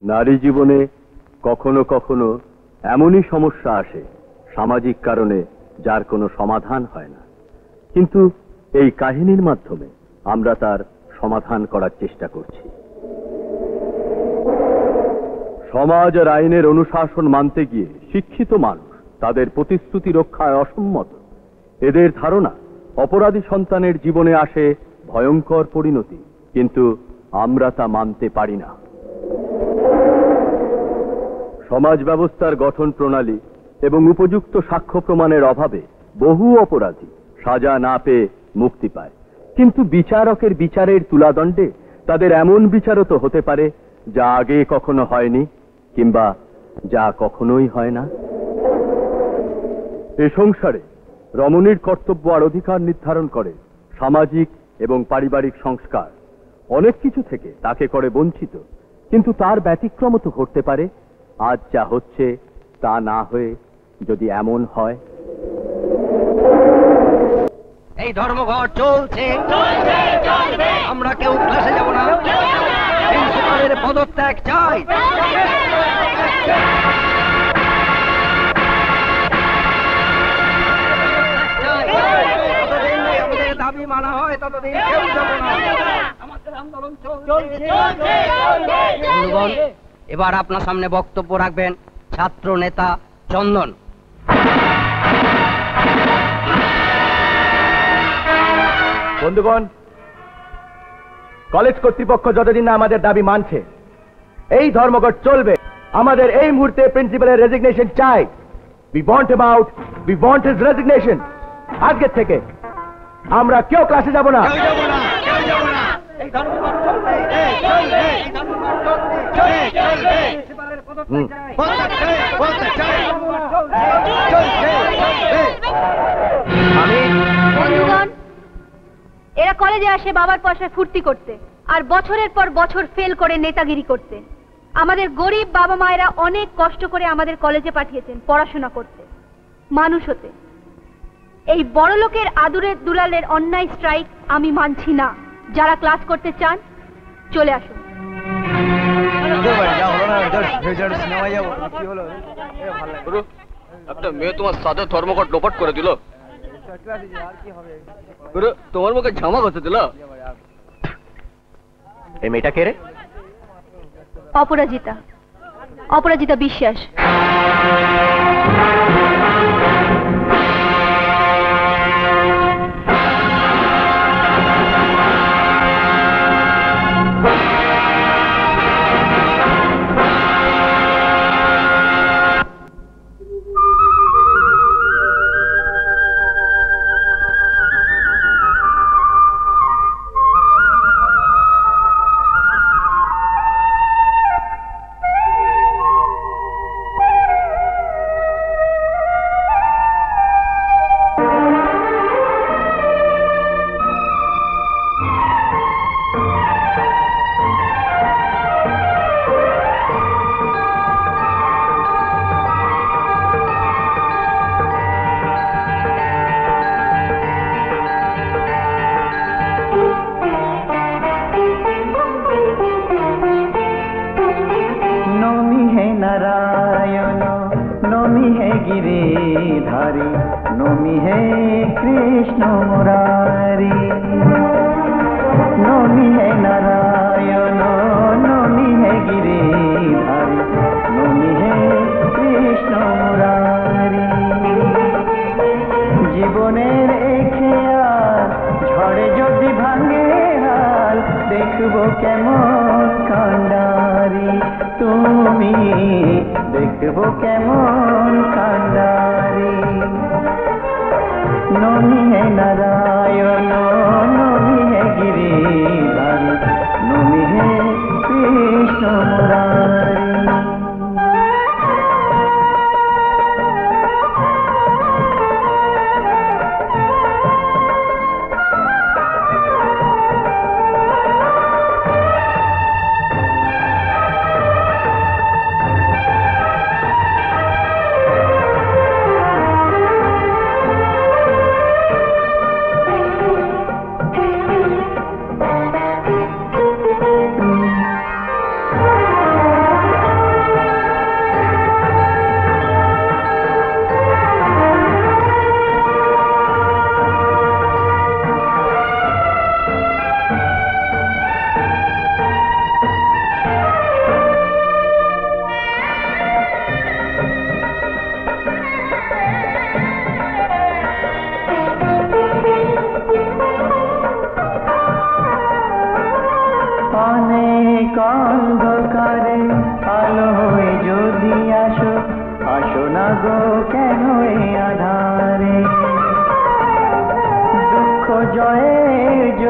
নারী জীবনে কখনো কখনো এমনই সমস্যা আসে সামাজিক কারণে যার কোনো সমাধান হয় না, কিন্তু এই কাহিনীর মাধ্যমে আমরা তার সমাধান করার চেষ্টা করছি। সমাজ আর আইনের অনুশাসন মানতে গিয়ে শিক্ষিত মানুষ তাদের প্রতিশ্রুতি রক্ষায় অসম্মত। এদের ধারণা অপরাধী সন্তানের জীবনে আসে ভয়ঙ্কর পরিণতি, কিন্তু আমরা তা মানতে পারি না। সমাজ ব্যবস্থার গঠন প্রণালী এবং উপযুক্ত সাক্ষ্য প্রমাণের অভাবে বহু অপরাধী সাজা না পেয়ে মুক্তি পায়, কিন্তু বিচারকের বিচারের তুলাদণ্ডে তাদের এমন বিচারও তো হতে পারে যা আগে কখনো হয়নি কিংবা যা কখনোই হয় না। এ সংসারে রমণীর কর্তব্য আর অধিকার নির্ধারণ করে সামাজিক এবং পারিবারিক সংস্কার। অনেক কিছু থেকে তাকে করে বঞ্চিত, কিন্তু তার ব্যতিক্রম তো ঘটতে পারে। আজ যা হচ্ছে তা না হয়ে যদি এমন হয়। এই ধর্মঘট চলছে, আমরা কেউ ক্লাসে যাব না, প্রিন্সিপালের পদত্যাগ চাই। আমাদের দাবি মানা হয় ততদিন কেউ যাব না। আমাদের আন্দোলন চলছে। বন্ধুগণ, এবার আপনার সামনে বক্তব্য রাখবেন ছাত্র নেতা চন্দন। বন্ধুগণ, কলেজ কর্তৃপক্ষ যতদিন না আমাদের দাবি মানছে এই ধর্মঘট চলবে। আমাদের এই মুহূর্তে প্রিন্সিপালের রেজিগনেশন চাই। We want him out. We want his resignation. আজকে থেকে আমরা কেউ ক্লাসে যাব না। এরা কলেজে আসে বাবার পয়সায় ফুর্তি করতে, আর বছরের পর বছর ফেল করে নেতাগিরি করতে। আমাদের গরিব বাবা মায়েরা অনেক কষ্ট করে আমাদের কলেজে পাঠিয়েছেন পড়াশোনা করতে, মানুষ হতে। এই বড় লোকের আদুরের দুলালের অন্যায় স্ট্রাইক আমি মানছি না। যারা ক্লাস করতে চান চলে আসুন। একটা মেয়ে তোমার সাথে ধর্মঘট লোপাট করে দিল, তোমার মুখে ঝামা ঘষে দিল। এই মেয়েটা কে রে? অপরাজিতা, অপরাজিতা বিশ্বাস।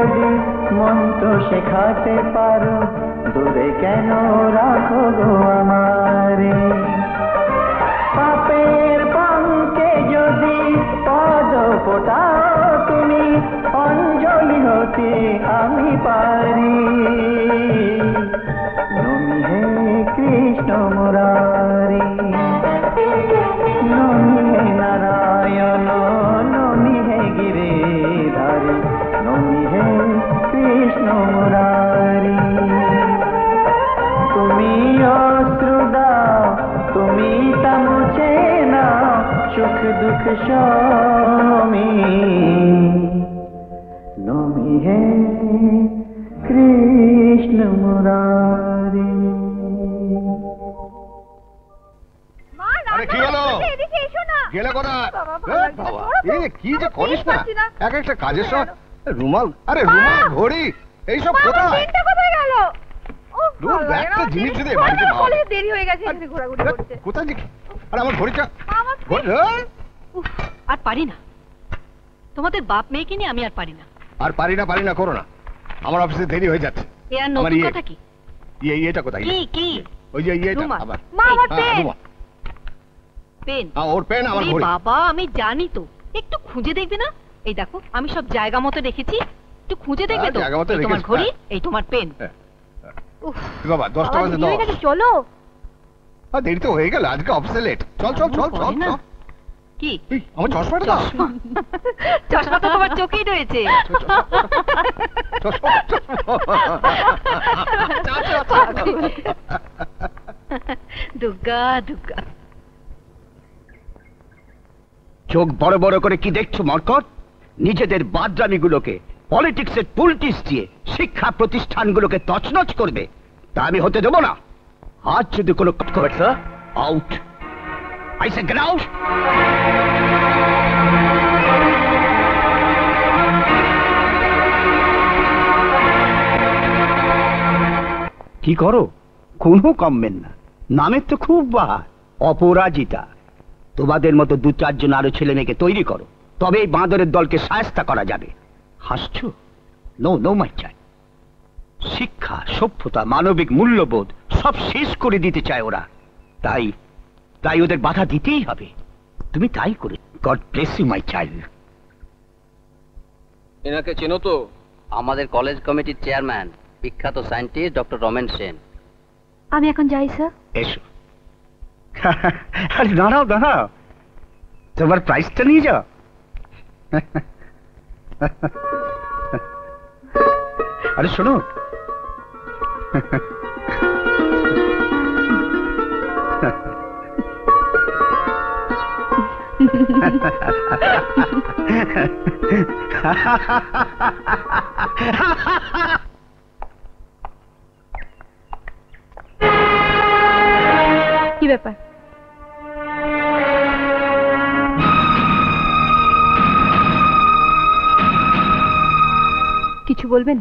যদি মন্ত্র শেখাতে পারো, দূরে কেন রাখো গো আমারে? পাপের পঙ্কে যদি পদ ফোটাও তুমি, অঞ্জলি হতে আমি পারি। নমি হে কৃষ্ণ মুরারি, নমি হে নারায়ণ, নমি হে গিরিধারী, নমি হে কৃষ্ণ মুরারি। তুমি অশ্রু দাও, তুমি তা মুছে নাও, সুখ দুঃখ স্বামী। নমি হে কৃষ্ণ মুরারি। আরে কি হলো? গেলে কোথায়? বাবা, কি যে করিস না, এক একটা কাজের সময় রুমাল, আরে রুমাল, ঘড়ি, এইসব কোথায়? একটা জিনিস যদি বাড়িতে দেরি হয়ে গেছে, ঘোরাঘুরি করতে। কোথায় যে, আরে আমার ঘড়িটা, আর পারি না, তোমাদের বাপ মেয়েকে নিয়ে আমি আর পারি না। আর পারি না করো না, আমার অফিসে দেরি হয়ে যাচ্ছে। এ আর নতুন কথা কি? এটা কোথায়? কি ওই যে এটা আবার মা, আমার পেন। পেন? ওর পেন, আমার ঘড়ি। বাবা, আমি জানি তো, একটু খুঁজে দেখবে না? এই দেখো, আমি সব জায়গা মতো রেখেছি, একটু খুঁজে দেখবে তো? এই তোমার ঘড়ি, এই তোমার পেন। বাবা 10টা বাজে দাও। চলো, দেরি তো হয়ে গেল, আজকে অফিসে লেট। চল চল চল চল। কি আমার চশমাটা দাও। চশমা তো তোমার চোখেই রয়েছে। দুর্গা দুর্গা। চোখ বড় বড় করে কি দেখছো মরকট? নিজেদের বাদরামিগুলোকে পলিটিক্সের পলিটিক্স দিয়ে শিক্ষা প্রতিষ্ঠানগুলোকে তছনছ করবে, তা আমি হতে দেবো না। আজ যদি কোনো out, I say get out. কি করো? কোনো কমবেন না, নামের তো খুব বাহার, অপরাজিতা। তোমাদের মতো 2-4 জন আরো ছেলে মেয়েকে তৈরি করো, তবে এই বাঁদরের দলকে শায়েস্তা করা যাবে। হাসছো? নো নো মাই চাই। শিক্ষা, সভ্যতা, মানবিক মূল্যবোধ সব শেষ করে দিতে চায় ওরা। তাই ওদের বাধা দিতেই হবে। তুমি তাই করে। God bless you my child. এনাকে চেনো তো? আমাদের কলেজ কমিটির চেয়ারম্যান, বিখ্যাত সায়েন্টিস্ট ডক্টর রমেন সেন। আমি এখন যাই স্যার। এসো। আরে দাঁড়াও দাঁড়াও, তোমার প্রাইজটা নিয়ে যাও। আরে শোনো, কি ব্যাপার? কিছু বলবেন?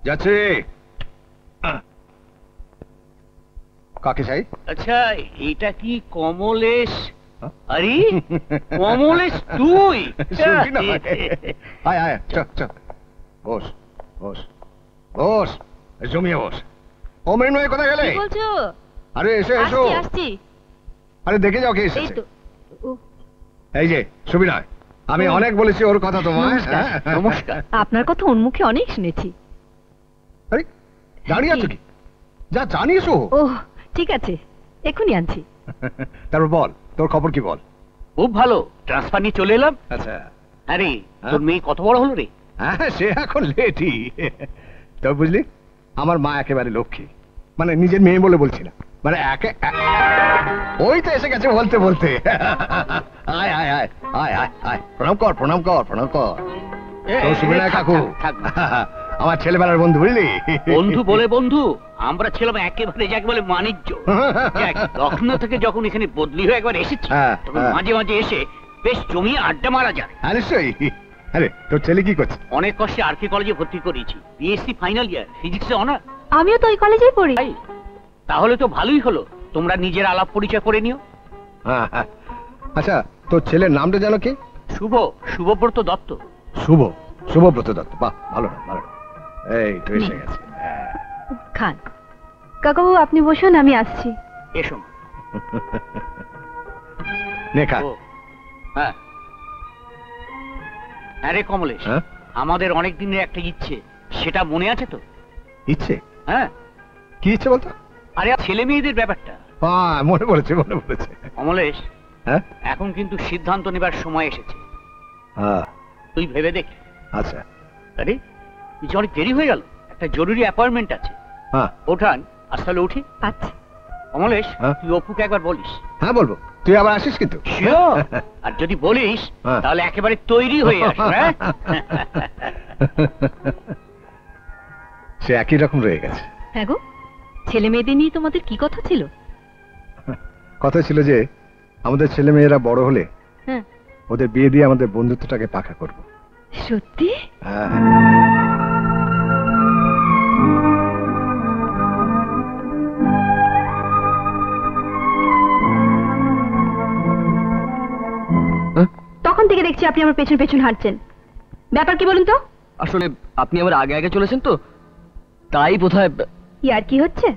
যাচ্ছে। কাকে চাই? আচ্ছা, এটা কি কমলেশ? আরে কমলেশ তুই? আয় আয়, চল বস বস বস, জমিয়ে বস। ও মৃন্ময়, কোথায় গেলে? কি বলছো? আরে এসো এসো। আসছি। আরে দেখে যাও কে এই এসেছে। তো। এই যে সুবিনয়, আমি অনেক বলেছি ওর কথা তোমায়। নমস্কার। আপনার কথা ওর মুখে অনেক শুনেছি। আরে দাঁড়িয়ে আছো কি? যা জানিস ও। ও ঠিক আছে, এক্ষুনি আনছি। তারপর বল, তোর খবর কি বল? খুব ভালো, ট্রান্সফার নিয়ে চলে এলাম। আচ্ছা। আরে তোর মেয়ে কত বড় হলো রে? হ্যাঁ, সে এখন লেটই। তো বুঝলি, আমার মা একেবারে লক্ষ্মী, মানে নিজের মেয়ে বলে বলছি না, মানে ওই তো এসে গেছে বলতে বলতে। আয় আয় আয় আয় আয় আয়, প্রণাম কর প্রণাম কর প্রণাম কর। তো সুবিনয় কাকু আমার ছেলেবেলার বন্ধু, বুঝলি? বন্ধু বলে বন্ধু, আমরা ছিলাম একেবারে যাকে বলে বাণিজ্য। লখনৌ থেকে যখন এখানে বদলি হয়ে একবার এসেছি, তখন মাঝে মাঝে এসে বেশ জমিয়ে আড্ডা মারা যায়। নিশ্চয়ই। আরে তোর ছেলে কি করছে? অনেক কষ্টে আরকে কলেজে ভর্তি করিয়েছি, বিএসসি ফাইনাল ইয়ার, ফিজিক্সে অনার। আমিও তো ওই কলেজেই পড়ি। তাহলে তো ভালোই হলো, তোমরা নিজের আলাপ পরিচয় করে নিও। হ্যাঁ হ্যাঁ। আচ্ছা তোর ছেলের নামটা জানো কি? শুভব্রত দত্ত। শুভব্রত দত্ত, বাহ ভালো না, ভালো না। এই তো এসে গেছে। খান। কাকাবু আপনি বসুন, আমি আসছি। এসো মা। নে খা। হ্যাঁ আরে কমলেশ, হ্যাঁ? আমাদের অনেক দিনের একটা ইচ্ছে, সেটা মনে আছে তো? ইচ্ছে? হ্যাঁ। কি ইচ্ছে বলতো? আরে ছেলে মেয়েদের ব্যাপারটা। হ্যাঁ মনে পড়েছে, মনে পড়েছে। কমলেশ, হ্যাঁ এখন কিন্তু সিদ্ধান্ত নেবার সময় এসেছে। হ্যাঁ তুই ভেবে দেখ। আচ্ছা। আরে কিছু অনেক দেরি হয়ে গেল, একটা জরুরি অ্যাপয়েন্টমেন্ট আছে। হ্যাঁ ওঠান, আজ তাহলে উঠি। আচ্ছা কমলেশ, হ্যাঁ? তুই অপুকে একবার বলিস। হ্যাঁ বলবো, তুই আবার আসিস কিন্তু। Sure! আর যদি বলিস হ্যাঁ। তাহলে একেবারে তৈরি হয়ে আস। হ্যাঁ? সে একই রকম রয়ে গেছে। হ্যাঁ গো, ছেলে মেয়েদের নিয়ে তোমাদের কি কথা ছিল? কথা ছিল যে আমাদের ছেলে মেয়েরা বড় হলে হ্যাঁ। ওদের বিয়ে দিয়ে আমাদের বন্ধুত্বটাকে পাকা করব। সত্যি? হ্যাঁ। তখন থেকে দেখছি আপনি আমার পেছন পেছন হাঁটছেন, ব্যাপার কি বলুন তো? আসলে আপনি আমার আগে আগে চলেছেন তো, তাই বোধহয়। কি আর কি হচ্ছে?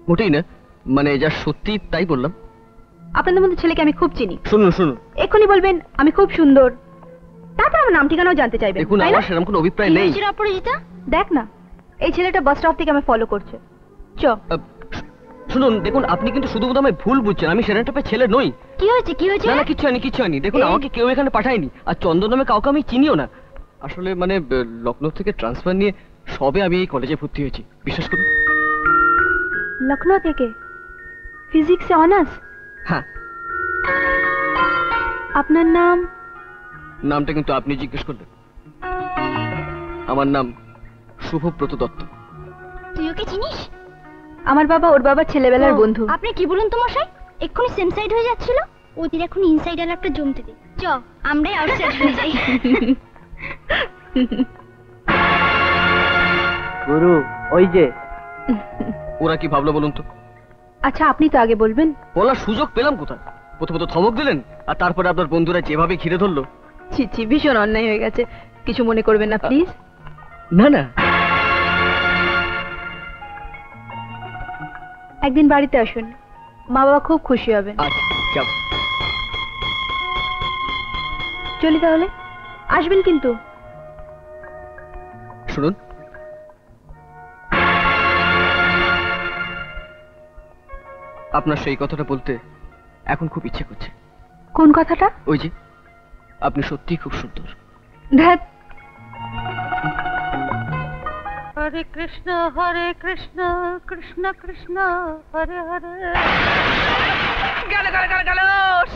মোটেই না, মানে যা সত্যি তাই বললাম। আপনাদের মধ্যে ছেলেকে আমি খুব চিনি। শুনুন শুনুন, এক্ষুনি বলবেন আমি খুব সুন্দর, তারপর আমার নাম ঠিকানাও জানতে চাইবেন। দেখুন তাই না? আমার সেরকম কোনো অভিপ্রায় নেই। অপরাজিতা, দেখ না এই ছেলেটা বাস স্টপ থেকে আমায় ফলো করছে। চ। শুনুন দেখুন, আপনি কিন্তু শুধু বোধ আমায় ভুল বুঝছেন, আমি সেরকম টাইপের ছেলে নই। কি হয়েছে কি হয়েছে? না না কিচ্ছু হয়নি, কিচ্ছু হয়নি। দেখুন এই- আমাকে কেউ এখানে পাঠায়নি, আর চন্দন নামে কাউকে আমি চিনিও না। আসলে মানে লখনৌ থেকে ট্রান্সফার নিয়ে সবে আমি এই কলেজে ভর্তি হয়েছি, বিশ্বাস করুন। লখনৌ থেকে ফিজিক্সে অনার্স? হ্যাঁ। আপনার নাম? নামটা কিন্তু আপনি জিজ্ঞেস করলেন। আমার নাম শুভব্রত দত্ত। তুই ওকে চিনিস? আমার বাবা ওর বাবার ছেলেবেলার বন্ধু। আপনি কি বলুন তো মশাই, এক্ষুনি সেম সাইড হয়ে যাচ্ছিল, ওদের এখন ইনসাইড আর একটা জমতে দে। চ আমরাই আউটসাইড হয়ে যাই। গুরু ওই যে। ওরা কি ভাবলো বলুন তো? আচ্ছা আপনি তো আগে বলবেন। বলার সুযোগ পেলাম কোথায়? প্রথমত ধমক দিলেন, আর তারপরে আপনার বন্ধুরা যেভাবে ঘিরে ধরলো। ছি ছি, ভীষণ অন্যায় হয়ে গেছে, কিছু মনে করবেন না প্লিজ। না না, একদিন বাড়িতে আসুন, মা বাবা খুব খুশি হবেন। আচ্ছা যাব। চলি তাহলে, আসবেন কিন্তু। শুনুন, আপনার সেই কথাটা বলতে এখন খুব ইচ্ছে করছে। কোন কথাটা? ওই যে আপনি সত্যিই খুব সুন্দর। ধ্যাৎ। হরে কৃষ্ণ কৃষ্ণ কৃষ্ণ হরে হরে। গেল গেল গেল গেল,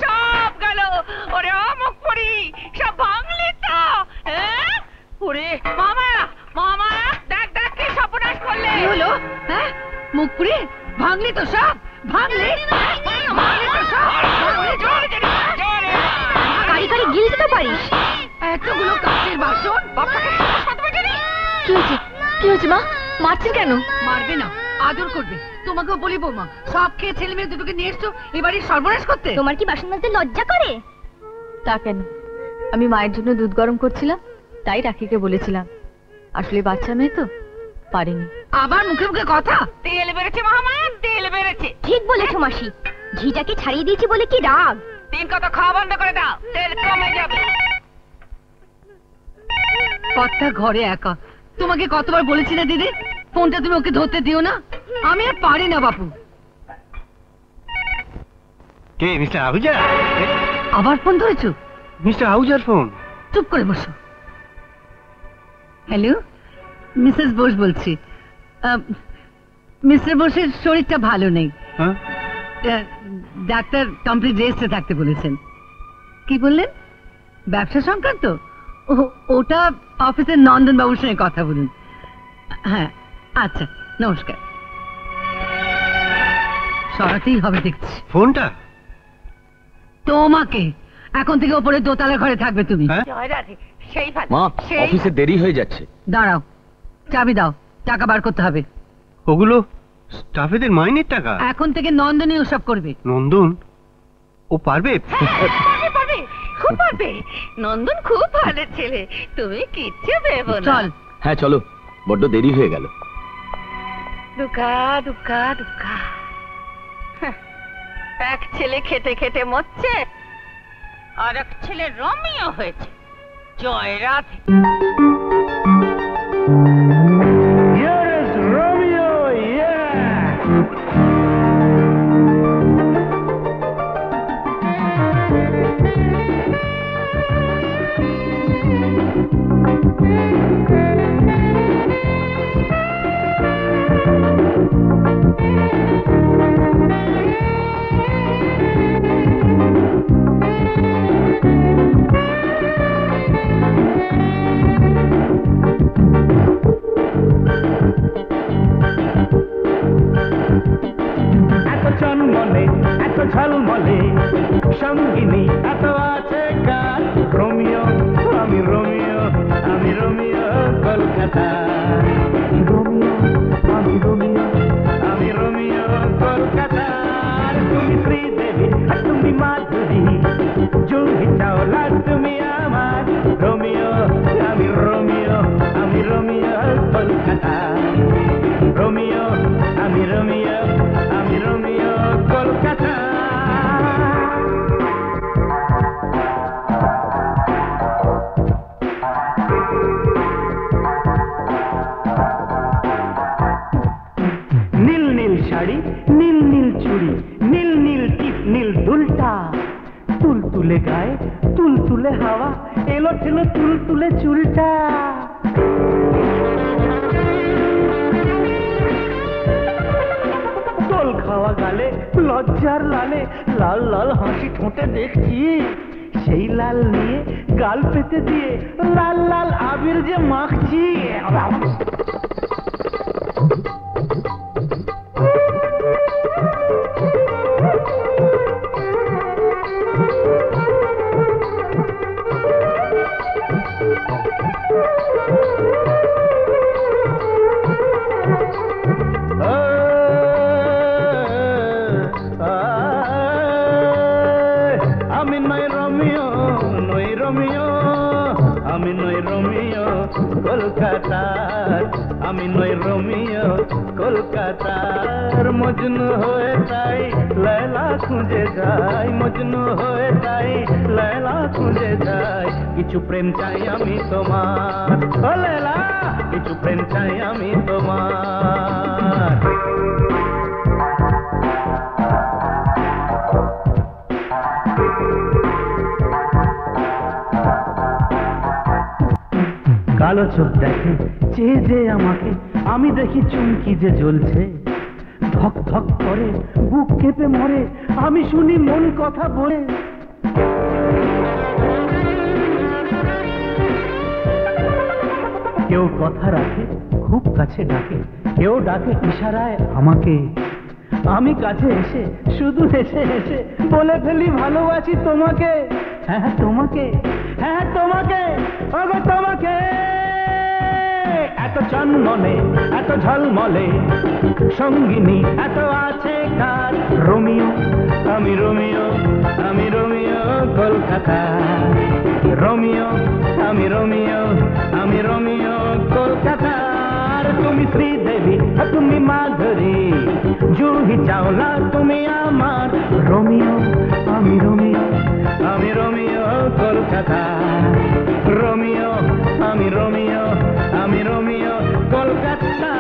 সব গেল। ওরে অমুক পড়ি, সব ভাঙলি তো। ওরে মামা মামা, দেখ দেখ কি সর্বনাশ করলে। কি হলো? হ্যাঁ মুখ পুরি ভাঙলি তো, সব ভাঙলি। ভাঙলি তো সব। কারি কারি গিলতে তো পারিস। এতগুলো কাচের বাসন বাপটাকে কি হয়েছে কি হয়েছে মা, মারছেন কেন? মারবে না, আদর করবে। তোমাকেও বলি বৌমা, সব খেয়ে ছেলে মেয়ে দুটোকে নিয়ে এসছো এবারে সর্বনাশ করতে। তোমার কি বাসন মাজতে লজ্জা করে? তা কেন, আমি মায়ের জন্য দুধ গরম করছিলাম, তাই রাখিকে বলেছিলাম। আসলে বাচ্চা মেয়ে তো, পারিনি। আবার মুখে মুখে কথা। তেল বেড়েছে মহামায়া, তেল বেড়েছে। ঠিক বলেছো মাসি, ঘিটাকে ছাড়িয়ে দিয়েছি বলে কি রাগ। তিন কথা খাওয়া বন্ধ করে দাও, তেল কমে যাবে। কর্তা ঘরে একা, তোমাকে কতবার বলেছি না দিদি, ফোনটা তুমি ওকে ধরতে দিও না। আমি আর পারি না বাপু। কে মিস্টার আহুজা? আবার ফোন ধরেছো? মিস্টার আহুজার ফোন। চুপ করে বসো। হ্যালো, মিসেস বোস বলছি। মিস্টার বোসের শরীরটা ভালো নেই। হ্যাঁ, ডাক্তার কমপ্লিট রেস্টে থাকতে বলেছেন। কি বললেন? ব্যবসা সংক্রান্ত? ওটা অফিসের নন্দন বাবুর সঙ্গে কথা বলুন। হ্যাঁ আচ্ছা, নমস্কার। সরাতেই হবে দেখছি ফোনটা তোমাকে। এখন থেকে ওপরে দোতলা ঘরে থাকবে তুমি। জয় রাধে, সেই ভালো। মা, অফিসে দেরি হয়ে যাচ্ছে। দাঁড়াও, চাবি দাও, টাকা বার করতে হবে। ওগুলো স্টাফেদের মাইনের টাকা। এখন থেকে নন্দনী ওসব করবে। নন্দন ও পারবে? পারবে, পারবে, খুব পারবে। নন্দন খুব ভালো ছেলে, তুমি কিচ্ছু ভেবো না। চল। হ্যাঁ চলো, বড্ড দেরি হয়ে গেল। দুকা দুকা দুকা, এক ছেলে খেতে খেতে মরছে, আর এক ছেলে রমিও হয়েছে। জয় রাধে। এত ঝলমলে সঙ্গিনী এত আছে কার, রোমিও আমি রোমিও, আমি রোমিও কলকাতা। রোমিও আমি রোমিও, আমি রোমিও কলকাতার। তুমি শ্রীদেবী আর তুমি মাধুরী, জুহি চাওলা তুমি আমার। রোমিও আমি রোমিও, আমি রোমিও কলকাতা। রোমিও আমি রোমিও, আমি রোমিও কলকাতা। নীল নীল শাড়ি, নীল নীল চুড়ি, নীল নীল টিপ, নীল দুলটা, তুল তুলে গায়ে, তুল তুলে হাওয়া, এলো ছিল তুল তুলে চুলটা। তোল খাওয়া গালে, লজ্জার লালে, লাল লাল হাসি ঠোঁটে দেখছি, সেই লাল নিয়ে গাল পেতে দিয়ে লাল লাল আবির যে মাখছি। আমি নই রোমিও, নই রোমিও, আমি নই রোমিও কলকাতার। আমি নই রোমিও কলকাতার। মজনু হয়ে তাই লায়লা খুঁজে যাই, মজনু হয়ে তাই লায়লা খুঁজে যাই। কিছু প্রেম চাই আমি তোমার, ও লায়লা, কিছু প্রেম চাই আমি তোমার। কালো চোখ দেখে চেয়ে যে আমাকে, আমি দেখি চুমকি যে জ্বলছে, ধক ধক করে বুক কেঁপে মরে, আমি শুনি মন কথা বলে। কেউ কথা রাখে খুব কাছে ডাকে, কেউ ডাকে ইশারায় আমাকে। আমি কাছে এসে শুধু হেসে হেসে বলে ফেলি ভালোবাসি তোমাকে। হ্যাঁ তোমাকে, হ্যাঁ তোমাকে, ওগো তোমাকে। এত চনমনে এত ঝলমলে সঙ্গিনী এত আছে কার, রোমিও আমি রোমিও, আমি রোমিও কলকাতা। রোমিও আমি রোমিও, আমি রোমিও কলকাতার। তুমি শ্রীদেবী তুমি মাধুরী, জুহি চাওলা তুমি আমার। রোমিও আমি রোমিও, আমি রোমিও কলকাতা। রোমিও আমি রোমিও, আমি রোমিও কলকাতা।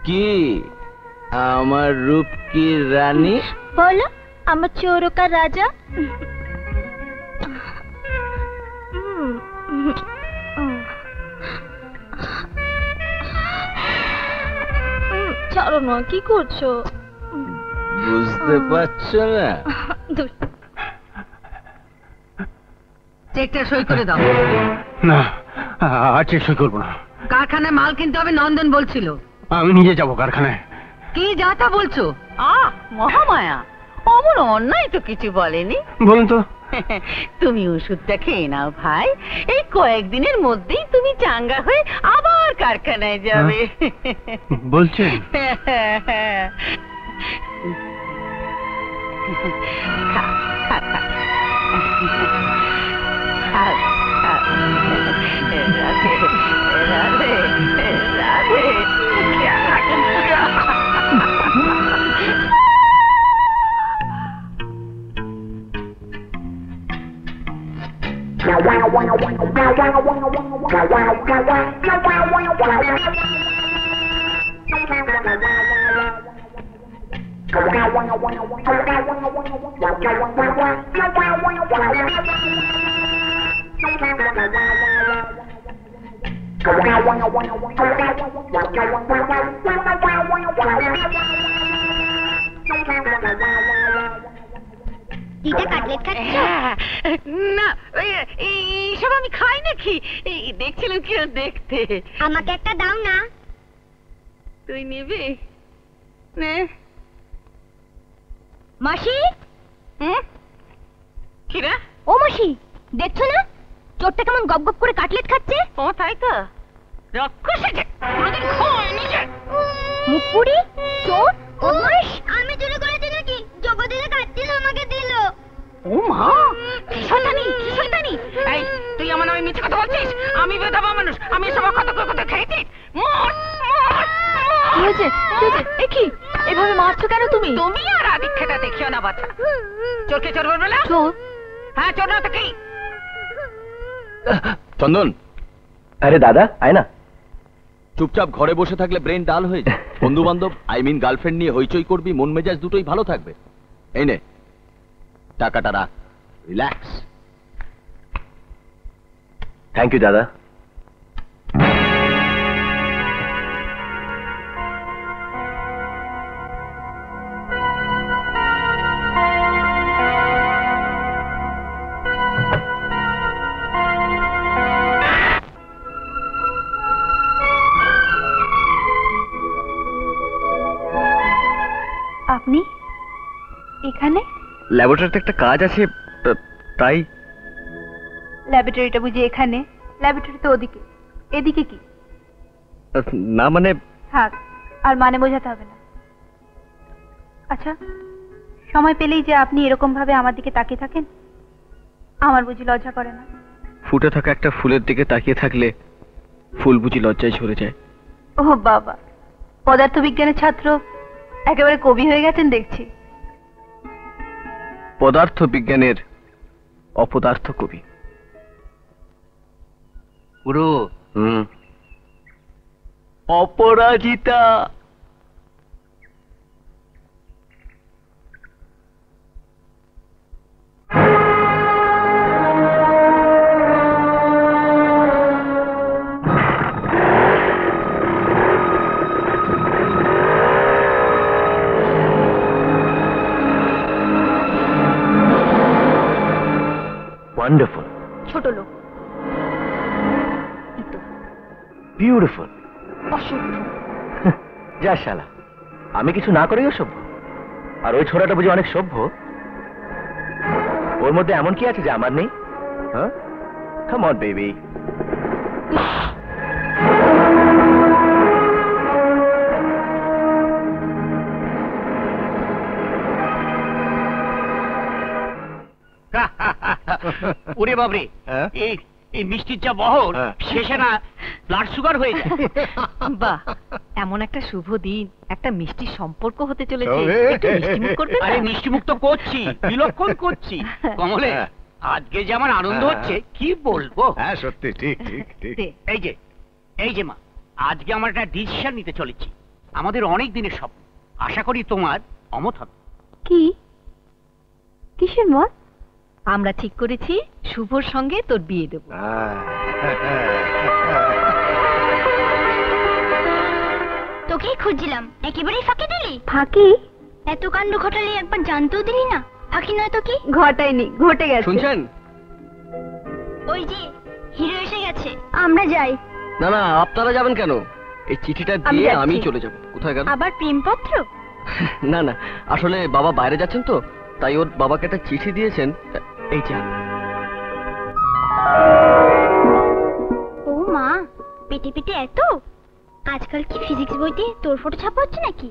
কি আমার রূপ কি রানী? বলো আমার চোরকা রাজা। ছাড়ো না, কি করছো? বুঝতে পারছো না? চেকটা সই করে দাও। না, আর চেক সই করবো না। কারখানায় মাল কিনতে হবে নন্দন বলছিল। আমি নিজে যাবো কারখানায়। কি যা তা বলছো? মহামায়া, অমন অন্যায় তো কিছু বলেনি। বলুন তো। তুমি ওষুধটা খেয়ে নাও ভাই, এই কয়েকদিনের মধ্যেই তুমি চাঙ্গা হয়ে আবার কারখানায় যাবে। বলছেন? না, এইসব আমি খাই নাকি? দেখছিলাম কি দেখতে। আমাকে একটা দাও না। তুই নিবি? নে। মাসি, কিরা? ও মাসি, দেখছো না চোরটা কেমন গপ গপ করে কাটলেট খাচ্ছে? ও তাই তো, রক্ষসে কোনদিন খায়নি যে। মুখপুরি চোর বদমাশ। আমি চুরি করেছি নাকি? জগদিনে কাটছিল আমাকে দিল। ও মা, কি শয়তানি, কি শয়তানি! এই তুই আমার নামে মিথ্যে কথা বলছিস? আমি বেধবা মানুষ, আমি সব কত কত খেয়েছি। মর মর। কি হয়েছে? এ কি এভাবে মারছো কেন তুমি? তুমি আর আদিক্ষেতা দেখিও না বাছা। চোরকে চোর বলবে না? চোর? হ্যাঁ, চোর না তো কি? চন্দন, আরে দাদা আয় না। চুপচাপ ঘরে বসে থাকলে ব্রেন ডাল হয়ে যায়। বন্ধু বান্ধব গার্লফ্রেন্ড নিয়ে হইচই করবি, মন মেজাজ দুটোই ভালো থাকবে। এই নে টাকাটা রাখ, রিল্যাক্স। থ্যাংক ইউ দাদা। আপনি এখানে? ল্যাবরেটরিতে একটা কাজ আছে, তাই। ল্যাবরেটরিটা বুঝি এখানে? ল্যাবরেটরি তো ওদিকে, এদিকে কি? না মানে থাক, আর মানে বোঝাতে হবে না। আচ্ছা, সময় পেলেই যে আপনি এরকম ভাবে আমার দিকে তাকিয়ে থাকেন, আমার বুঝি লজ্জা করে না? ফুটে থাকা একটা ফুলের দিকে তাকিয়ে থাকলে ফুল বুঝি লজ্জায় ঝরে যায়? ও বাবা, পদার্থবিজ্ঞানের ছাত্র একেবারে কবি হয়ে গেছেন দেখছি। পদার্থ বিজ্ঞানের অপদার্থ কবি। পুরো অপরাজিতা। ওয়ান্ডারফুল। ছোট লোক। বিউটিফুল। অসভ্য। যা শালা, আমি কিছু না করেই অসভ্য? আর ওই ছোড়াটা বুঝি অনেক সভ্য? ওর মধ্যে এমন কি আছে যে আমার নেই? হ্যাঁ, কাম অন বেবি। ওরে বাবরে, এই মিষ্টির যা বহর, শেষে না ব্লাড সুগার হয়ে যায়। বাহ, এমন একটা শুভ দিন, একটা মিষ্টির সম্পর্ক হতে চলেছে। একটু মিষ্টিমুখ করবেন? আরে মিষ্টিমুখ তো করছি, বিলক্ষণ করছি। কমলে, আজকে যে আমার আনন্দ হচ্ছে কি বলবো। হ্যাঁ সত্যি, ঠিক ঠিক ঠিক। এই যে মা, আজকে আমরা একটা ডিসিশন নিতে চলেছি। আমাদের অনেক দিনের স্বপ্ন, আশা করি তোমার অমত হবে। কি? কিসের মত? আমরা ঠিক করেছি শুভর সঙ্গে তোর বিয়ে দেব। তোকে খুঁজছিলাম, একেবারেই ফাঁকি দিলি। ফাঁকি? এত কাণ্ড ঘটালি, একবার জানতেও দিলি না। ফাঁকি নয় তো কি? ঘটায়নি, ঘটে গেছে। শুনছেন? ওই যে হিরো এসে গেছে, আমরা যাই। না না, আপনারা যাবেন কেন? এই চিঠিটা আমি দিয়ে যাচ্ছি। আমি চলে যাব। কোথায় গেল? আবার প্রেমপত্র? না না, আসলে বাবা বাইরে যাচ্ছেন তো, তাই ওর বাবাকে একটা চিঠি দিয়েছেন। এই যে। ও মা, পেটে পেটে এত! আজকাল কি ফিজিক্স বইতে তোর ফটো ছাপা হচ্ছে নাকি?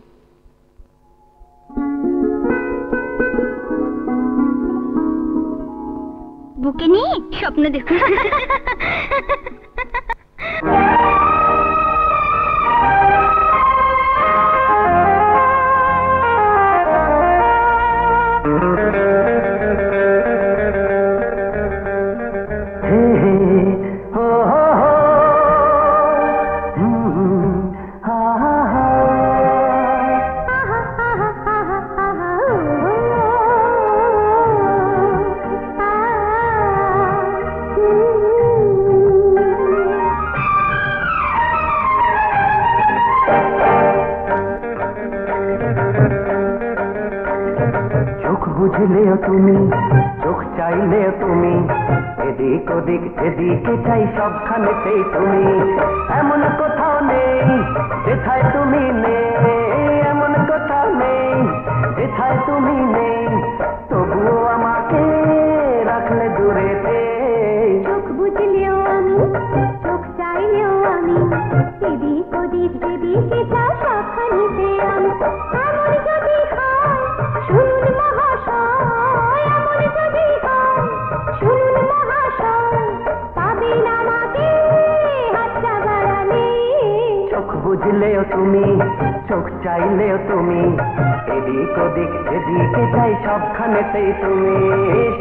বুকে নিয়ে স্বপ্ন দেখো। বুঝলেও তুমি, চোখ চাইলেও তুমি, এদিক ওদিক যেদিকে চাই সবখানেতেই তুমি। এমন কোথাও নেই যেথায় তুমি নেই, এমন কোথাও নেই যেথায় তুমি নেই, তবুও আমাকে রাখলে দূরেতে। চোখ বুঝলেও আমি, চোখ চাইলেও আমি, এদিক ওদিক যেদিকে চাই সবখানেতে আমি। এমন যদি হয় শুনুন মহাশয়, এমন যদি হয় শুনুন মহাশয়, পাবেন আমাকে হাতটা বাড়ালে। চোখ বুঝলেও তুমি, চোখ চাইলেও তুমি, এদিক ওদিক যেদিকে চাই সবখানেতেই তুমি,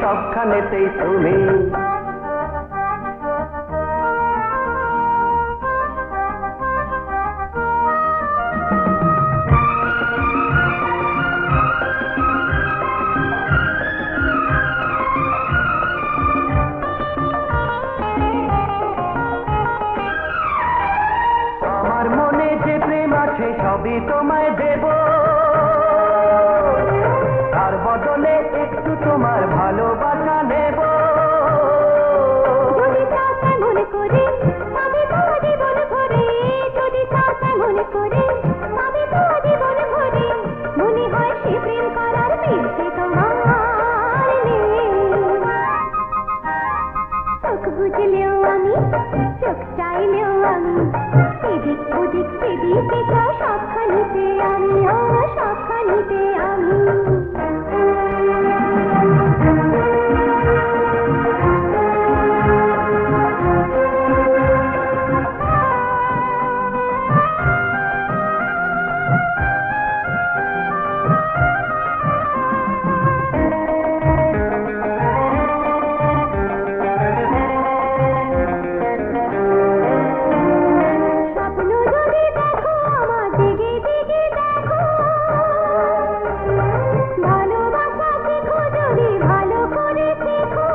সবখানেতেই তুমি। আমার মনে যে প্রেম আছে সবই তোমায় দেব, তার বদলে একটু তোমার ভালোবাসা নেব। যদি চাও তেমন করে আমি তো জীবন ভরে, যদি চাও তেমন করে আমি তো জীবন ভরে, মনে হয় সে প্রেম করার মিলছে তোমার নেই। চোখ বুঝলেও আমি, চোখ চাইলেও আমি, এদিক ওদিক সেদিকে চাও সবখানিতে আমি, ও সবখানিতে আমি। স্বপ্ন যদি দেখো আমার দিকে দিকে দেখো, ভালোবাসা শেখো যদি ভালো করে শেখো।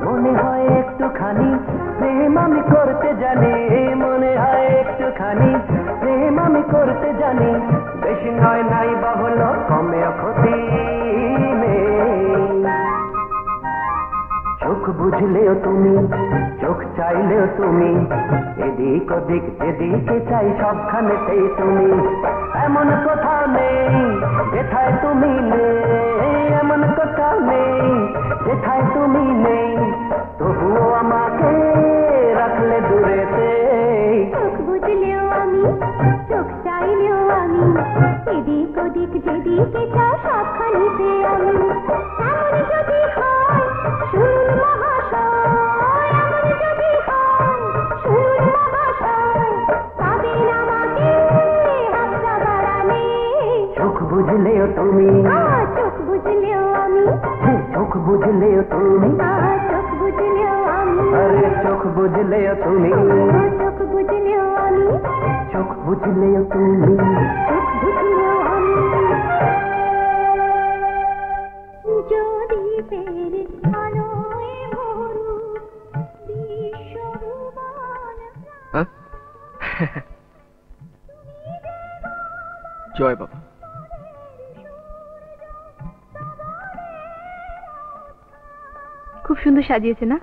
মনে হয় একটুখানি প্রেম আমি করতে জানি, মনে হয় একটুখানি প্রেম আমি করতে জানি, বেশি নয় নাই বা হলো কমেও ক্ষতি নেই। চোখ বুঝলেও তুমি, চোখ চাইলেও তুমি, এদিক ওদিক যেদিকে চাই সবখানেতেই তুমি। এমন কোথাও নেই যেথায় তুমি নেই, এমন কোথাও নেই যেথায় তুমি নেই, তবুও আমাকে রাখলে দূরেতে। চোখ বুঝলেও আমি, চোখ চাইলেও আমি, এদিক ওদিক যেদিকে চাও সবখানিতে আমি। এমন যদি হয় শুনুন মহাশয়, এমন যদি হয় শুনুন মহাশয়, পাবেন আমাকে হাতটা বাড়ালে। চোখ বুঝলেও তুমি, চোখ বুঝলেও আমি, চোখ বুঝলেও তুমি, চোখ বুঝলেও আমি, আরে চোখ বুঝলেও তুমি, চোখ বুঝলেও আমি, চোখ বুঝলেও তুমি, চোখ বুঝলেও আমি। যদি পেরে আলোয় ভরু বিশ্বরূপান হ্যাঁ? জয় বাবা। খুব সুন্দর সাজিয়েছে না?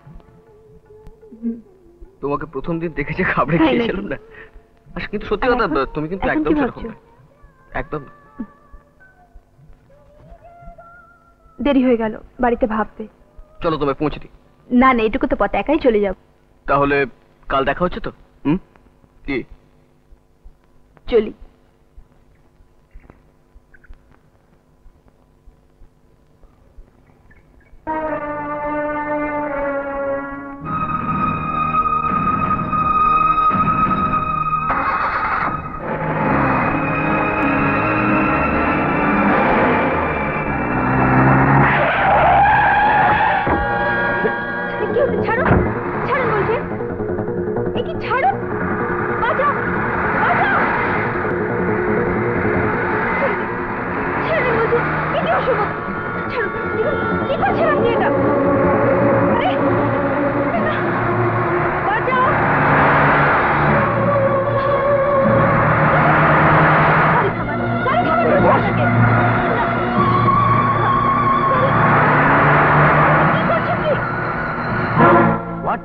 তোমাকে প্রথম দিন দেখেছে খাবড়ে তাই গিয়েছিলাম নাকি? না। আচ্ছা, কিন্তু সত্যি কথা, তুমি কিন্তু এখন একদম কি সেরকম ভাবছো? নয়। একদম না। দেরি হয়ে গেল, বাড়িতে ভাববে। চলো তোমায় পৌঁছে দিই। না না, এটুকু তো পথ, একাই চলে যাব। তাহলে কাল দেখা হচ্ছে তো? কি চলি। ছাড়ো, ছাড়ুন বলছে। এ কি, ছাড়ো, বাঁচাও, বাঁচাও। ছাড়ুন বলছে, এ কি অসম্ভব। ছাড়ুন, কি করছেন আপনি এটা? আরে, না, বাঁচাও। গাড়ি থামান, গাড়ি থামান বলছি আপনাকে। What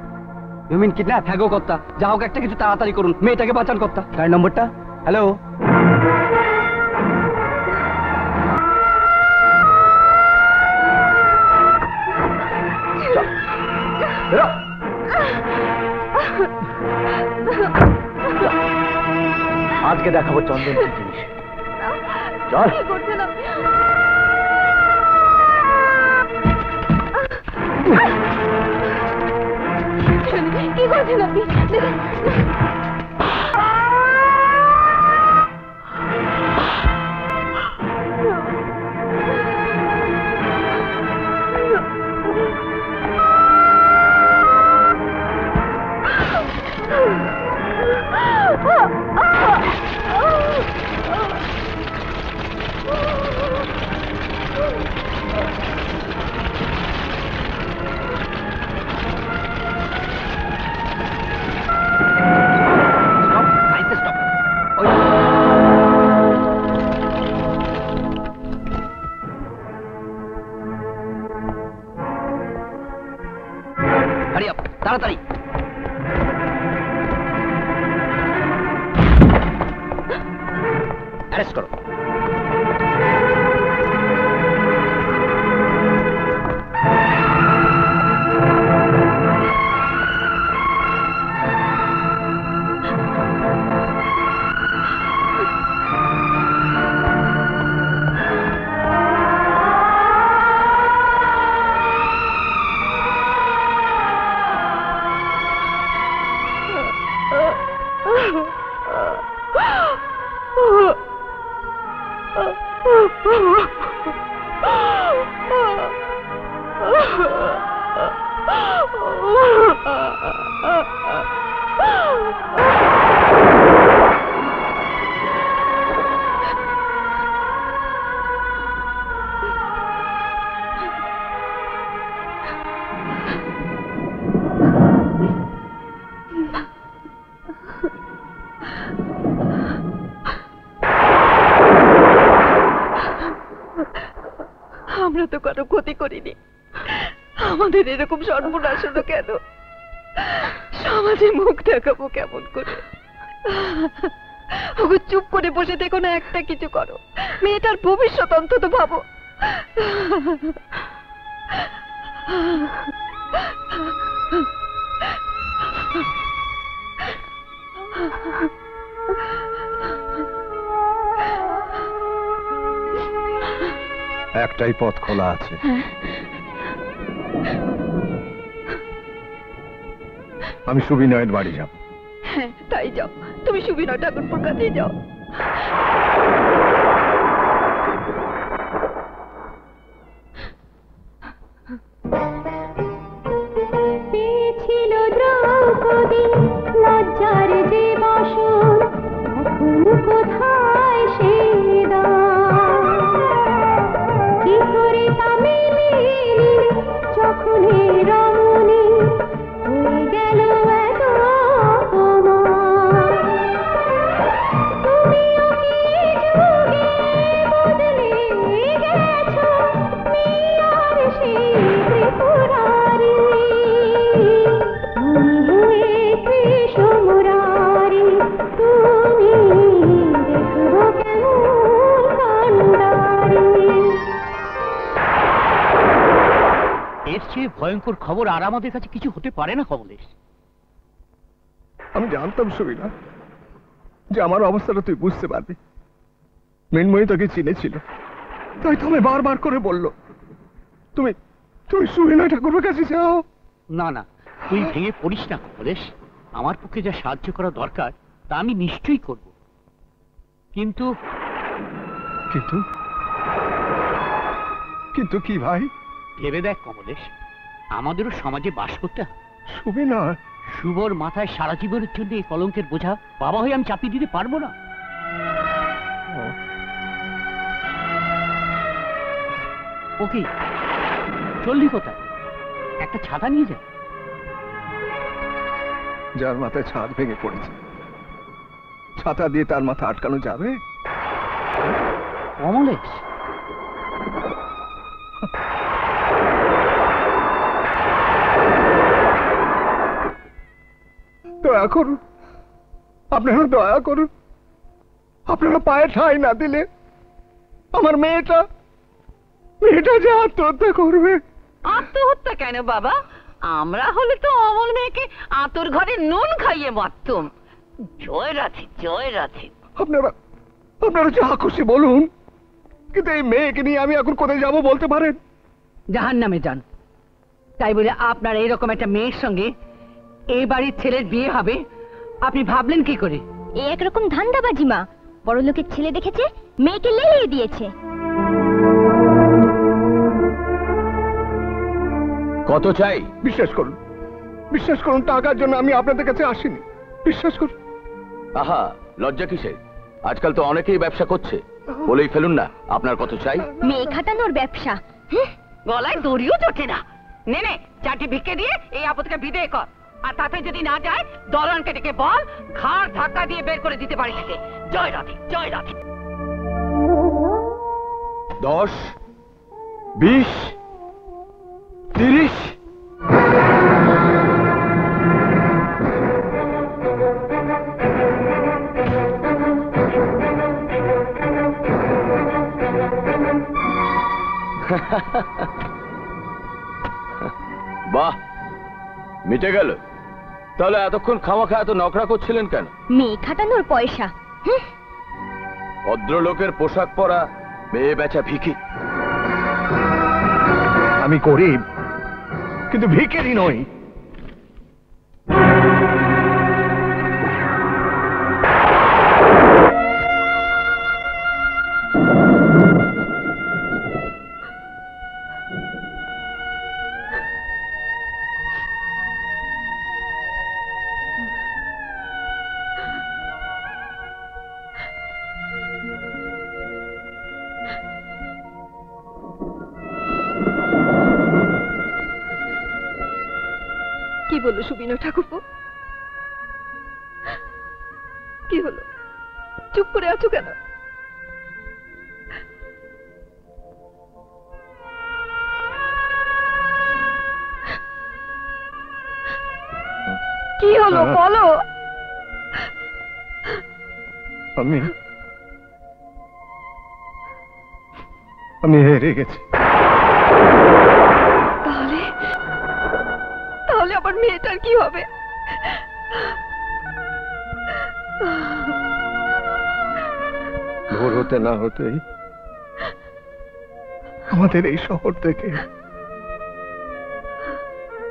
you mean kidnap? হ্যাঁ গো কর্তা, যা হোক একটা কিছু তাড়াতাড়ি করুন, মেয়েটাকে বাঁচান কর্তা। গাড়ি নম্বরটা? হ্যালো, আজকে দেখাবো চন্দন কি জিনিস। চল। কি করছেন আপনি? কি করছেন আপনি? দেখুন। তাড়াতাড়ি। অ্যারেস্ট করো। আমরা তো কারো ক্ষতি করিনি, আমাদের এরকম সর্বনাশ হলো কেন? সমাজে মুখ দেখাবো কেমন করে? ওগো, চুপ করে বসে দেখো না, একটা কিছু করো। মেয়েটার ভবিষ্যৎ অন্তত ভাবো। একটাই পথ খোলা আছে। আমি সুবিনয়ের বাড়ি যাব। হ্যাঁ, তাই যাও। তুমি সুবিনয় ঠাকুরপুর কাছে যাও। পেয়েছিল দ্রৌপদী লজ্জার যে বাসন, এখন কোথায় সে দান? কি করে তা মেলে যখন হে রমণী হয়ে গেল এত অপমান? তুমিও কি ভয়ঙ্কর খবর আর আমাদের কাছে কিছু হতে পারে না কমলেশ। আমি জানতাম সুবিনা যে আমার অবস্থাটা তুই বুঝতে পারবি। মৃন্ময়ী তোকে চিনেছিল, তাই তো আমায় বারবার করে বলল তুমি তুমি সুবিনা ঠাকুরের কাছে যাও। না না, তুই ভেঙে পড়িস না কমলেশ। আমার পক্ষে যা সাহায্য করা দরকার তা আমি নিশ্চয়ই করব, কিন্তু কিন্তু কিন্তু কি ভাই? ভেবে দেখ কমলেশ, আমাদেরও সমাজে বাস করতে হয়। সুবিনা, শুভর মাথায় সারা জীবনের জন্য এই কলঙ্কের বোঝা বাবা হয়ে আমি চাপিয়ে দিতে পারবো না। ওকে, চললি কোথায়? একটা ছাতা নিয়ে যা। যার মাথায় ছাদ ভেঙে পড়েছে, ছাতা দিয়ে তার মাথা আটকানো যাবে? কমলেশ, দয়া করুন, আপনারা দয়া করুন। আপনারা পায়ে ঠাঁই না দিলে আমার মেয়েটা যে আত্মহত্যা করবে। আত্মহত্যা কেন বাবা? আমরা হলে তো অমল মেয়েকে আতর ঘরে নুন খাইয়ে মারতুম। জয় রাধে, জয় রাধে। আপনারা যা খুশি বলুন, কিন্তু এই মেয়েকে নিয়ে আমি এখন কোথায় যাব বলতে পারেন? জাহান্নামে যান। তাই বলে আপনার এইরকম একটা মেয়ের সঙ্গে এই বাড়ির ছেলের বিয়ে হবে আপনি ভাবলেন কি করে? এই একরকম ধান্দাবাজি মা। বড় লোকের ছেলে দেখেছে, মেয়েকে লেলিয়ে দিয়েছে। কত চাই? বিশ্বাস করুন, বিশ্বাস করুন, টাকার জন্য আমি আপনাদের কাছে আসিনি। বিশ্বাস করুন। আহা, লজ্জা কিসের? আজকাল তো অনেকেই ব্যবসা করছে, বলেই ফেলুন না আপনার কত চাই। মেয়ে খাটানোর ব্যবসা, গলায় দড়িও জোটে না। নে নে, চারটি ভিক্ষে দিয়ে এই আপদকে বিদায় কর। আর তাতে যদি না যায়, দলনকে ডেকে বল ঘাড় ধাক্কা দিয়ে বের করে দিতে পারি থেকে। জয় রাধে, জয় রাধে। 10, 20, 30। বাহ, মিটে গেল। তাহলে এতক্ষণ খামাখা এত নকরা করছিলেন কেন? মেয়ে খাটানোর পয়সা। ভদ্রলোকের পোশাক পরা, মেয়ে বেচা ভিখি। আমি গরিব, কিন্তু ভিখারি নই। কি বললো সুবিনয় ঠাকুরপো? কি হলো? চুপ করে আছো কেন? কি হলো বলো? আমি হেরে গেছি। তাহলে আমার মেয়েটার কি হবে? ভোর হতে না হতেই আমাদের এই শহর থেকে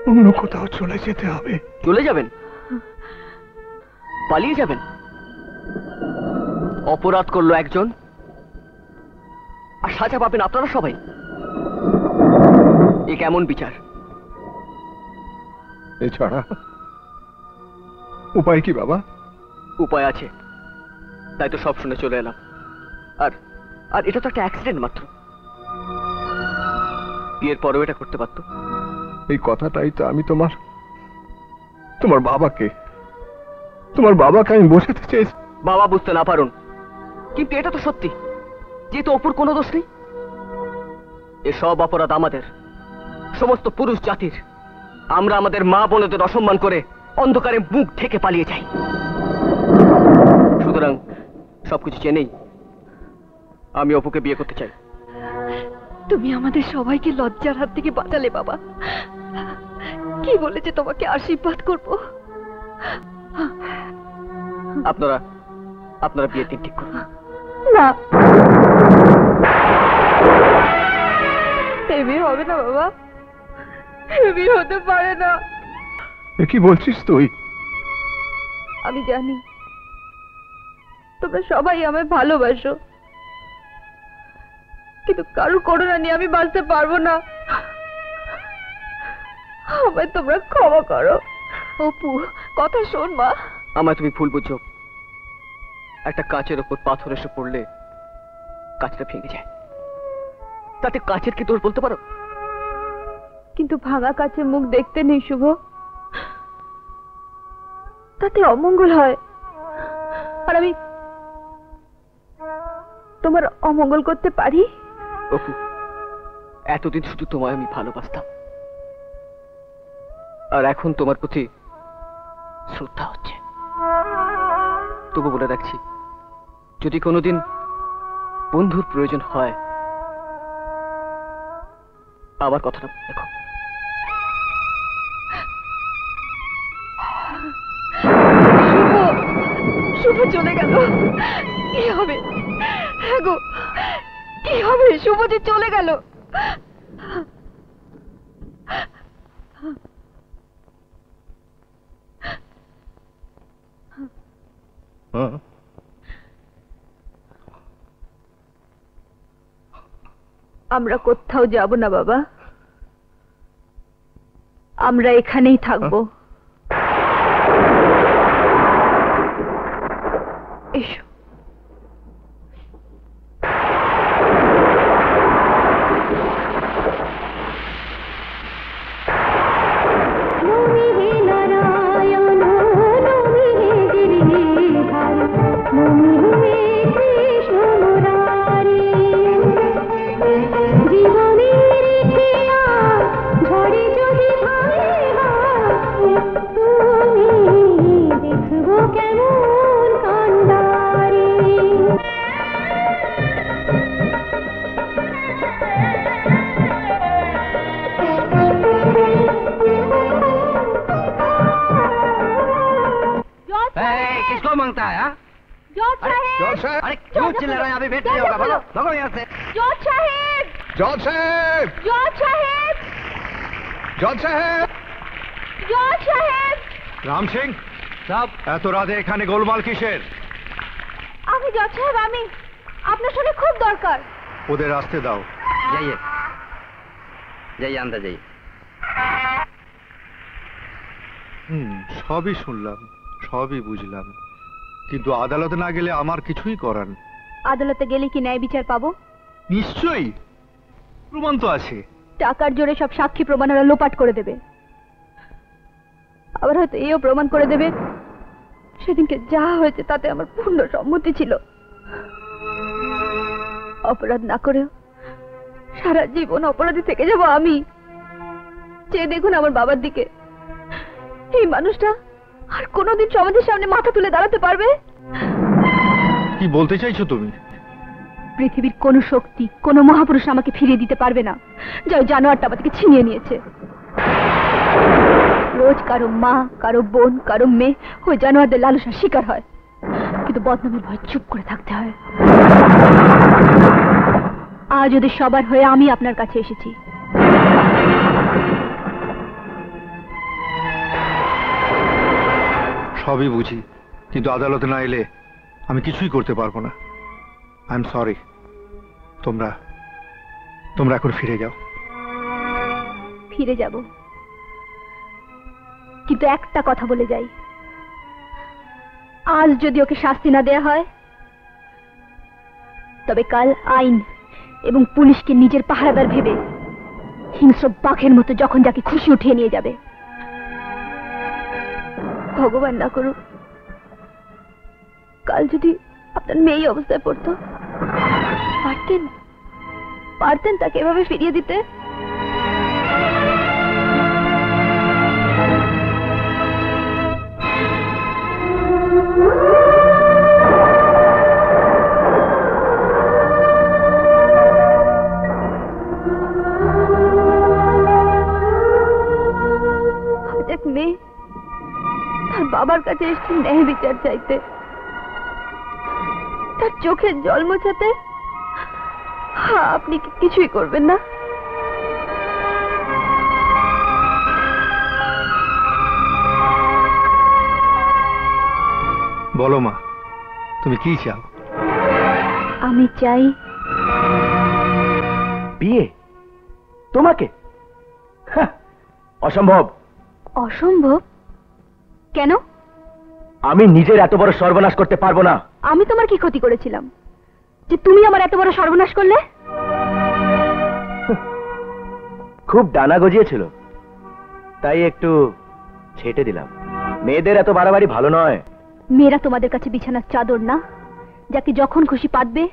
অন্য কোথাও চলে যেতে হবে। চলে যাবেন? পালিয়ে যাবেন? অপরাধ করলো একজন, আর সাজা পাবেন আপনারা সবাই। এ কেমন বিচার? এছাড়া উপায় কি বাবা? উপায় আছে, তাই তো সব শুনে চলে এলাম। আর আর এটা তো একটা অ্যাক্সিডেন্ট মাত্র। বিয়ের পরেও এটা করতে পারতো। এই কথাটাই তো আমি তোমার বাবাকে আমি বোঝাতে চেয়েছি। বাবা বুঝতে না পারুন, কিন্তু এটা তো সত্যি, যেহেতু অপুর কোনো দোষ নেই। এসব অপরাধ আমাদের, সমস্ত পুরুষ জাতির। আমরা আমাদের মা বোনদের অসম্মান করে অন্ধকারে মুখ ঢেকে পালিয়ে যাই। সুতরাং সবকিছু জেনেই আমি অপুকে বিয়ে করতে চাই। তুমি আমাদের সবাইকে লজ্জার হাত থেকে বাঁচালে বাবা। কি বলেছে তোমাকে আশীর্বাদ করব? আপনারা আপনারা বিয়ে দিন ঠিক করুন। না, এই বিয়ে হবে না বাবা, এই বিয়ে হতে পারে না। কি বলছিস তুই? আমি জানি তোমরা সবাই আমায় ভালোবাসো, কিন্তু কারোর করুণা নিয়ে আমি বাঁচতে পারবো না। আমায় তোমরা ক্ষমা করো। অপু, কথা শোন মা। আমায় তুমি ভুল বুঝছো। একটা কাচের ওপর পাথর এসে পড়লে কাচটা ভেঙে যায়, তাতে কাচের কি দোষ বলতে পারো? কিন্তু ভাঙা কাচের মুখ দেখতে নেই শুভ, তাতে অমঙ্গল হয়। আর আমি তোমার অমঙ্গল করতে পারি? অপু, এতদিন শুধু তোমায় আমি ভালোবাসতাম, আর এখন তোমার প্রতি শ্রদ্ধা হচ্ছে। তবু বলে রাখছি, যদি কোনোদিন বন্ধুর প্রয়োজন হয় আবার কথাটা দেখো। শুভ চলে গেল, কি হবে? হ্যাঁ গো, কি হবে? শুভ যে চলে গেল। আমরা কোথাও যাব না বাবা, আমরা এখানেই থাকবো। এসো। किसको मांगता है? जॉर्ज साहब! अरे क्यों चिल्ला रहे हैं? अभी वेट नहीं होगा, भागो भागो यहाँ से। जॉर्ज साहब! জজ সাহেব! जॉर्ज साहब! জজ সাহেব! जॉर्ज साहब! রাম সিং সাহেব, এত রাতে এখানে গোলমাল কিসের? আমি জজ সাহেব, আমি আপনার সাথে খুব দরকার। ওদের আসতে দাও। जाइए जाइए, अंदर जाइए। সবই শুনলাম, সবই বুঝলাম, কিন্তু আদালতে না গেলে আমার কিছুই করার নেই। আদালতে গেলে কি ন্যায় বিচার পাবো? নিশ্চয়ই, প্রমাণ তো আছে। টাকার জোরে সব সাক্ষী প্রমাণেরা লোপাট করে দেবে, আবার হয়তো এও প্রমাণ করে দেবে সেদিনকে যা হয়েছে তাতে আমার পূর্ণ সম্মতি ছিল। অপরাধ না করেও সারা জীবন অপরাধী থেকে যাব আমি। চেয়ে দেখুন আমার বাবার দিকে, এই মানুষটা আর কোনোদিন সমাজের সামনে মাথা তুলে দাঁড়াতে পারবে? কি বলতে চাইছো তুমি? পৃথিবীর কোন শক্তি, কোন মহাপুরুষ আমাকে ফিরিয়ে দিতে পারবে না, যা ওই জানোয়ারটা আমার থেকে ছিনিয়ে নিয়েছে। রোজ কারো মা, কারো বোন, কারো মেয়ে ওই জানোয়ারদের লালসার শিকার হয়, কিন্তু বদনামের ভয় চুপ করে থাকতে হয়। আজ ওদের সবার হয়ে আমি আপনার কাছে এসেছি। সবই বুঝি, কিন্তু আদালতে না এলে আমি কিছুই করতে পারবো না। I am sorry. তোমরা তোমরা এখন ফিরে যাও। ফিরে যাব, কিন্তু একটা কথা বলে যাই, আজ যদি ওকে শাস্তি না দেয়া হয় তবে কাল আইন এবং পুলিশকে নিজের পাহারাদার ভেবে হিংস্র বাঘের মতো যখন যাকে খুশি উঠিয়ে নিয়ে যাবে। ভগবান না করুক কাল যদি আপনার মেয়ে এই অবস্থায় পড়তো, পারতেন পারতেন তাকে এভাবে ফিরিয়ে দিতে? কাছে এসেছি ন্যায় বিচার চাইতে, তার চোখের জল মোছাতে। আপনি কিছুই করবেন না? বলো মা, তুমি কি চাও? আমি চাই বিয়ে তোমাকে। অসম্ভব। অসম্ভব কেন? আমি নিজের এত বড় সর্বনাশ করতে পারবো না। আমি তোমার কি ক্ষতি করেছিলাম যে তুমি আমার এত বড় সর্বনাশ করলে? খুব ডানা গজিয়েছিল, তাই একটু ছেটে দিলাম। মেয়েদের এত বাড়াবাড়ি ভালো নয়। মেয়েরা তোমাদের কাছে বিছানার চাদর না, যাকে যখন খুশি পাতবে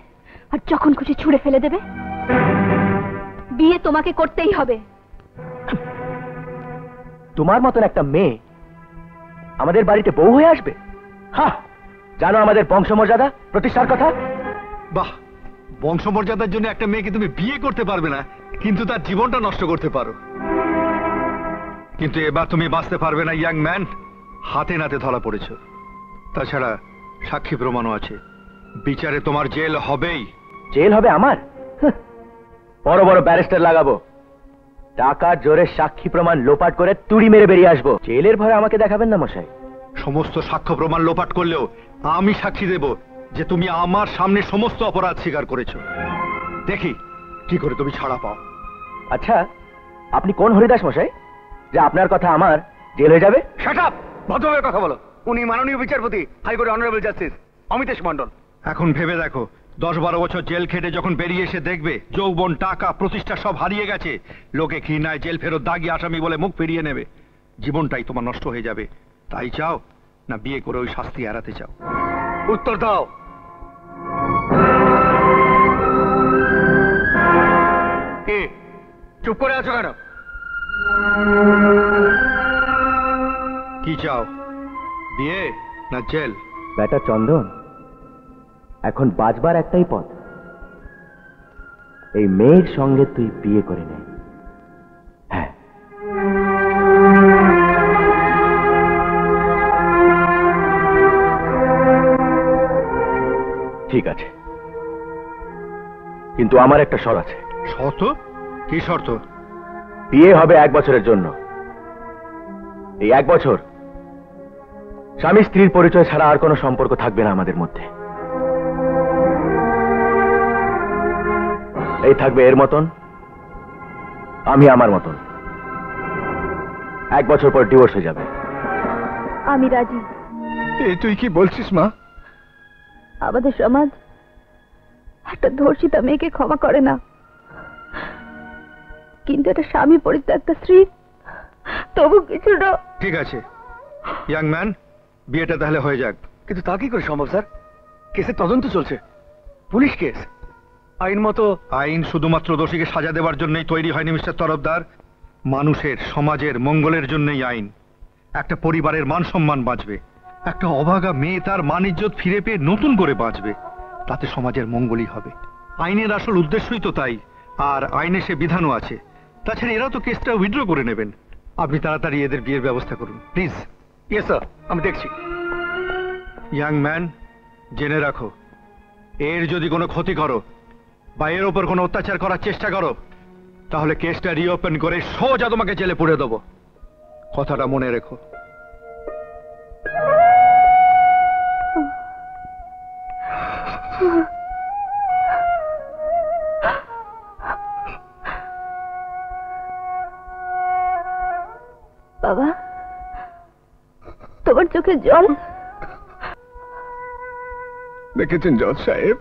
আর যখন খুশি ছুঁড়ে ফেলে দেবে। বিয়ে তোমাকে করতেই হবে। তোমার মতন একটা মেয়ে আমাদের বাড়িতে বউ হয়ে আসবে? হ্যাঁ, জানো আমাদের বংশমর্যাদা প্রতিষ্ঠার কথা? বাহ, বংশমর্যাদার জন্য একটা মেয়েকে তুমি বিয়ে করতে পারবে না, কিন্তু তার জীবনটা নষ্ট করতে পারো। কিন্তু এবার তুমি বাঁচতে পারবে না ইয়াং ম্যান, হাতে নাতে ধরা পড়েছ। তাছাড়া সাক্ষী প্রমাণও আছে, বিচারে তোমার জেল হবেই। জেল হবে আমার? বড় বড় ব্যারিস্টার লাগাবো, টাকার জোরে সাক্ষী প্রমাণ লোপাট করে তুড়ি মেরে বেরিয়ে আসবো। জেলের ভয়ে আমাকে দেখাবেন না মশাই। সমস্ত সাক্ষ্য প্রমাণ লোপাট করলেও আমি সাক্ষী দেব যে তুমি আমার সামনে সমস্ত অপরাধ স্বীকার করেছো। দেখি কি করে তুমি ছাড়া পাও। আচ্ছা, আপনি কোন হরিদাস মশাই যে আপনার কথা আমার জেল হয়ে যাবে? Shut up! ভদ্রভাবে কথা বলো। উনি মাননীয় বিচারপতি, high court honourable justice Amitesh Mondal. এখন ভেবে দেখো, 10-12 বছর জেল খেটে যখন বেরিয়ে এসে দেখবে যৌবন, টাকা, প্রতিষ্ঠা সব হারিয়ে গেছে, লোকে ঘৃণায় জেল ফেরত দাগি আসামি বলে মুখ ফিরিয়ে নেবে। জীবনটাই তোমার নষ্ট হয়ে যাবে। তাই চাও না বিয়ে করে ওই শাস্তি এড়াতে চাও? উত্তর দাও। কি চুপ করে আছো কেন? কি চাও, বিয়ে না জেল? বেটা চন্দন, এখন বাঁচবার একটাই পথ, এই মেয়ের সঙ্গে তুই বিয়ে করে নে। হ্যাঁ, ঠিক আছে, কিন্তু আমার একটা শর্ত আছে। শর্ত? কি শর্ত? বিয়ে হবে 1 বছরের জন্য। এই 1 বছর স্বামী স্ত্রীর পরিচয় ছাড়া আর কোনো সম্পর্ক থাকবে না আমাদের মধ্যে। এই থাকবে এর মতন, আমি আমার মতন। 1 বছর পর ডিভোর্স হয়ে যাবে। আমি রাজি। এই তুই কি বলছিস মা? আমাদের সমাজ একটা ধর্ষিতা মেয়েকে ক্ষমা করে না, কিন্তু একটা স্বামী পরিত্যক্ত স্ত্রী তবু কিছুটা। ঠিক আছে ইয়াং ম্যান, বিয়েটা তাহলে হয়ে যাক। কিন্তু তা কি করে সম্ভব স্যার? কেসের তদন্ত চলছে, পুলিশ কেস। আইন মতো আইন শুধুমাত্র দোষীকে সাজা দেওয়ার জন্যই তৈরি হয়নি মিস্টার তরফদার। মানুষের, সমাজের মঙ্গলের জন্যই আইন। একটা পরিবারের মান সম্মান বাঁচবে, একটা অভাগা মেয়ে তার মান ইজ্জত ফিরে পেয়ে নতুন করে বাঁচবে, তাতে সমাজের মঙ্গলই হবে। আইনের আসল উদ্দেশ্যই তো তাই। আর আইনে সে বিধানও আছে। তাছাড়া এরা তো কেসটা উইথড্র করে নেবেন। আপনি তাড়াতাড়ি এদের বিয়ের ব্যবস্থা করুন প্লিজ। ইয়েস স্যার, আমি দেখছি। ইয়াং ম্যান, জেনে রাখো, এর যদি কোনো ক্ষতি করো বা এর ওপর কোনো অত্যাচার করার চেষ্টা করো, তাহলে কেসটা রিওপেন করে সোজা তোমাকে জেলে পুরে দেবো। কথাটা মনে রেখো। বাবা, তোমার চোখে জল? দেখেছেন জজ সাহেব,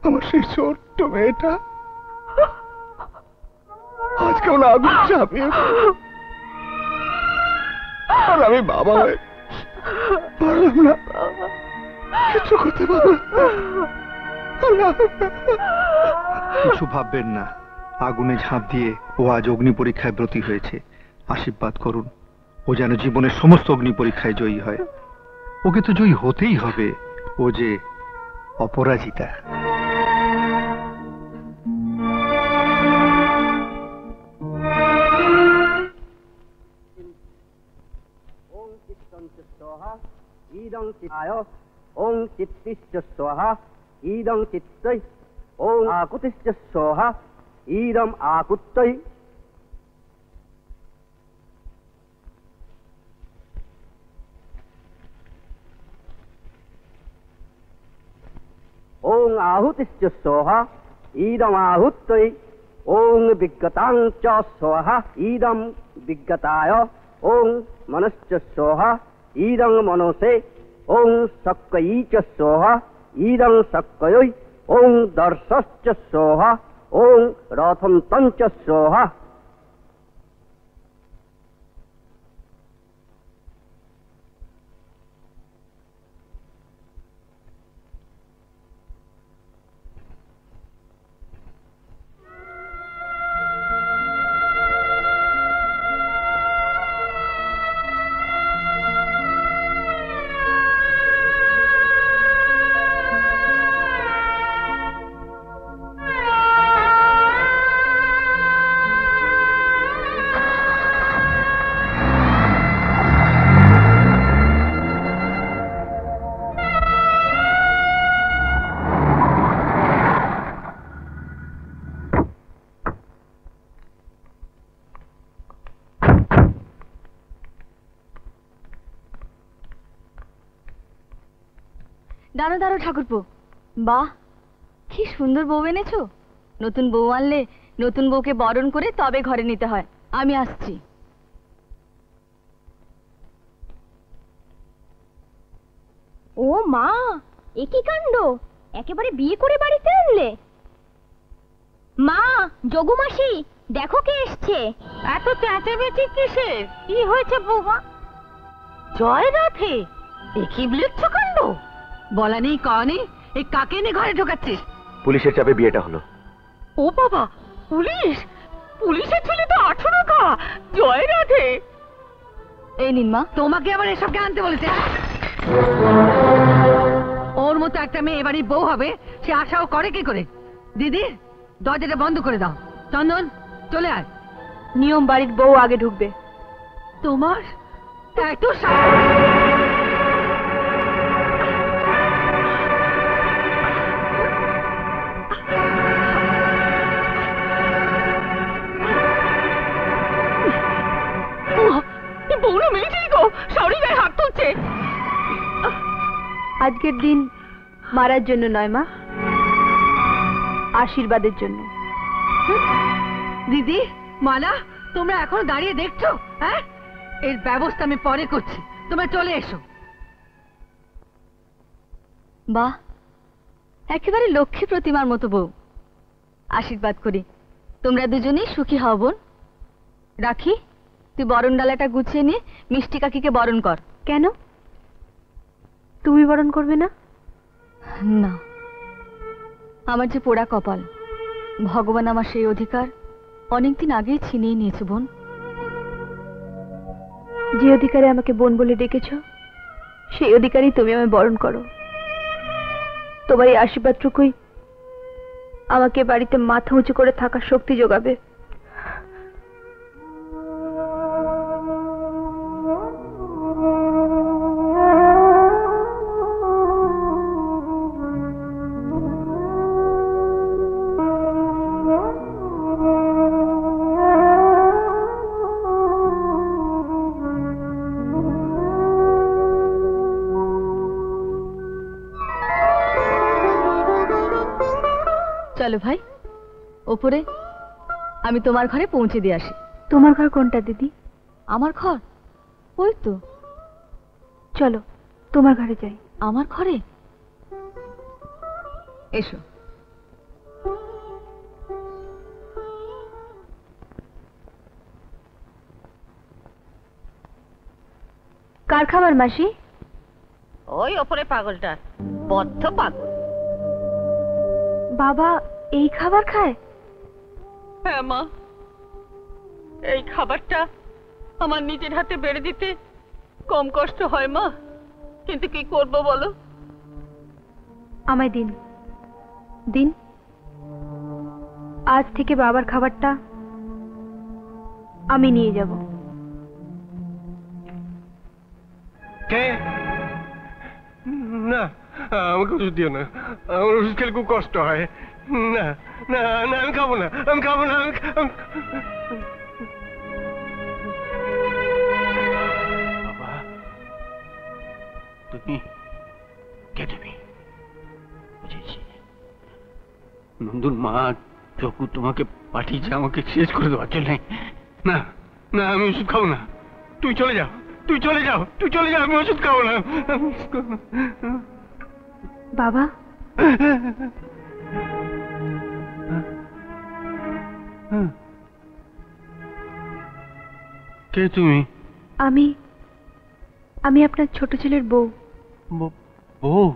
আমার সেই ছোট্ট মেয়েটা আজ কেমন আগুন চাপিয়ে, আর আমি বাবা হয়ে পারলাম না, কিছু করতে পারলাম না। কিছু ভাববেন না, আগুনে ঝাঁপ দিয়ে ও আজ অগ্নি পরীক্ষায় ব্রতী হয়েছে। আশীর্বাদ করুন ও যেন জীবনের সমস্ত অগ্নি পরীক্ষায় জয়ী হয়। ওকে তো জয়ী হতেই হবে, ও যে অপরাজিতা। ইদং চিত্তায় ওং চিত্তিশ্চ স্বাহা ইদং চিত্তৈ ওং আকুতিশ্চ স্বাহা ইদম আকুত্তৈ ওং আহুতিশ্চ স্বাহা ইদম আহুত্তৈ ওং বিজ্ঞতাং চ স্বাহা ইদম বিজ্ঞতায় ওং মনশ্চ স্বাহা ইদং মনসে ওং সক্কয়ী চ স্বাহা ইদং সক্কয়ৈ ওং দর্শশ্চ স্বাহা ওং রথন্তং চ স্বাহা। দাঁড়ো দাঁড়ো ঠাকুরপো, বাহ কি সুন্দর বউ এনেছো। নতুন বউ আনলে নতুন বউকে বরণ করে তবে ঘরে নিতে হয়। আমি আসছি। ও মা, এ কি কাণ্ড! একেবারে বিয়ে করে বাড়িতে আনলে। মা, যোগু মাসি, দেখো কে এসছে। এত চেঁচামেচি কিসের? কি হয়েছে বৌমা? জয় রাধে, দেখি বিলুচ্ছ কাণ্ড। বলা নেই কওয়া নেই, এই কাকে নিয়ে ঘরে ঢোকাচ্ছিস? পুলিশের চাপে বিয়েটা হলো। ও বাবা, পুলিশ? পুলিশের ছেলে তো 18 গা। জয় রাধে। এই নিন মা। তোমাকে আবার এসব কে আনতে বলেছে? ওর মতো একটা মেয়ে এবারই বউ হবে, সে আশাও করে কি করে? দিদি, দরজাটা বন্ধ করে দাও। চন্দন, চলে আয়। নিয়ম বাড়ির বউ আগে ঢুকবে। তোমার এত বউরা মেয়েছেই গো, সরি গায়ে হাত তুলছে। আজকের দিন মারার জন্য নয় মা, আশীর্বাদের জন্য। দিদি, মালা, তোমরা এখন দাঁড়িয়ে দেখছো? হ্যাঁ, এর ব্যবস্থা আমি পরে করছি, তোমরা চলে এসো। বাহ, একেবারে লক্ষ্মী প্রতিমার মতো বউ। আশীর্বাদ করি, তোমরা দুজনেই সুখী হও বোন। রাখি, তুই বরণ ডালাটা গুছিয়ে নিয়ে মিষ্টি কাকিকে বরণ কর। কেন, তুমি বরণ করবে না? না, আমার যে পোড়া কপাল, ভগবান আমার সেই অধিকার অনেকদিন আগেই ছিনিয়ে নিয়েছে বোন। যে অধিকারে আমাকে বোন বলে ডেকেছ, সেই অধিকারই তুমি আমায় বরণ করো। তোমার এই আশীর্বাদটুকুই আমাকে বাড়িতে মাথা উঁচু করে থাকার শক্তি যোগাবে। চলো ভাই, ওপরে আমি তোমার ঘরে পৌঁছে দিয়ে আসি। তোমার ঘর কোনটা দিদি? আমার ঘর ওই তো। চলো তোমার ঘরে যাই। আমার ঘরে? এসো। কার খাবার মাসি? ওই ওপরে পাগলটা, বদ্ধ পাগল। বাবা এই খাবার খায়? হ্যাঁ মা, এই খাবারটা আমার নিজের হাতে বেড়ে দিতে কম কষ্ট হয় মা, কিন্তু কি করব বলো? আমায় দিন দিন, আজ থেকে বাবার খাবারটা আমি নিয়ে যাব। কে আমাকে ওষুধ দিও না, আমার ওষুধ খেলে খুব কষ্ট হয়। না না না, আমি খাবো না, আমি খাবো না, বাবা তুমি কে? তুমি বুঝেছি, নন্দুর মা চকু তোমাকে পাঠিয়েছে আমাকে শেষ করে দেওয়ার জন্য। না না, আমি ওষুধ খাবো না, তুই চলে যাও, তুই চলে যাও, তুই চলে যাও, আমি ওষুধ খাবো না। বাবা, কে তুমি? আমি আপনার ছোট ছেলের বউ। বউ?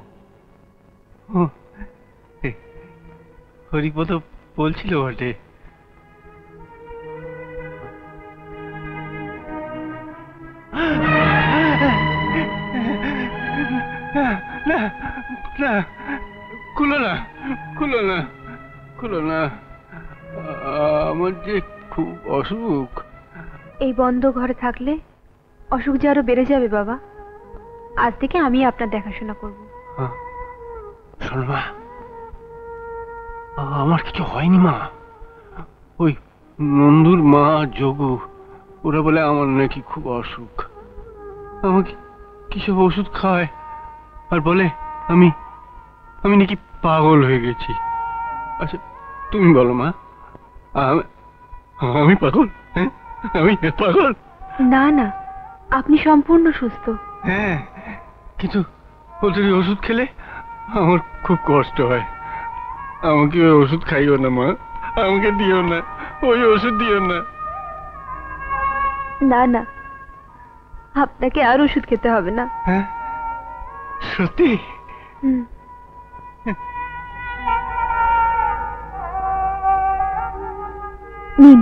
হরিপদ বলছিল বটে। না না, খুলো না, খুলো না, খুলো না, আমার যে খুব অসুখ। এই বন্ধ ঘরে থাকলে অসুখ যে আরো বেড়ে যাবে বাবা। আজ থেকে আমি আপনার দেখাশোনা করব। শোনো মা, আমার কিছু হয়নি মা। ওই নন্দুর মা যোগু ওরা বলে আমার নাকি খুব অসুখ, আমাকে কিসব ওষুধ খায় আর বলে আমি নাকি পাগল হয়ে গেছি। আচ্ছা তুমি বলো মা, আমি পাগল? হ্যাঁ, আমি পাগল? না না, আপনি সম্পূর্ণ সুস্থ। হ্যাঁ, কিন্তু ওদের ওষুধ খেলে আমার খুব কষ্ট হয়। আমাকে ওই ওষুধ খাইও না মা, আমাকে দিও না, ওই ওষুধ দিও না। না না, আপনাকে আর ওষুধ খেতে হবে না। হ্যাঁ সত্যি? নিন,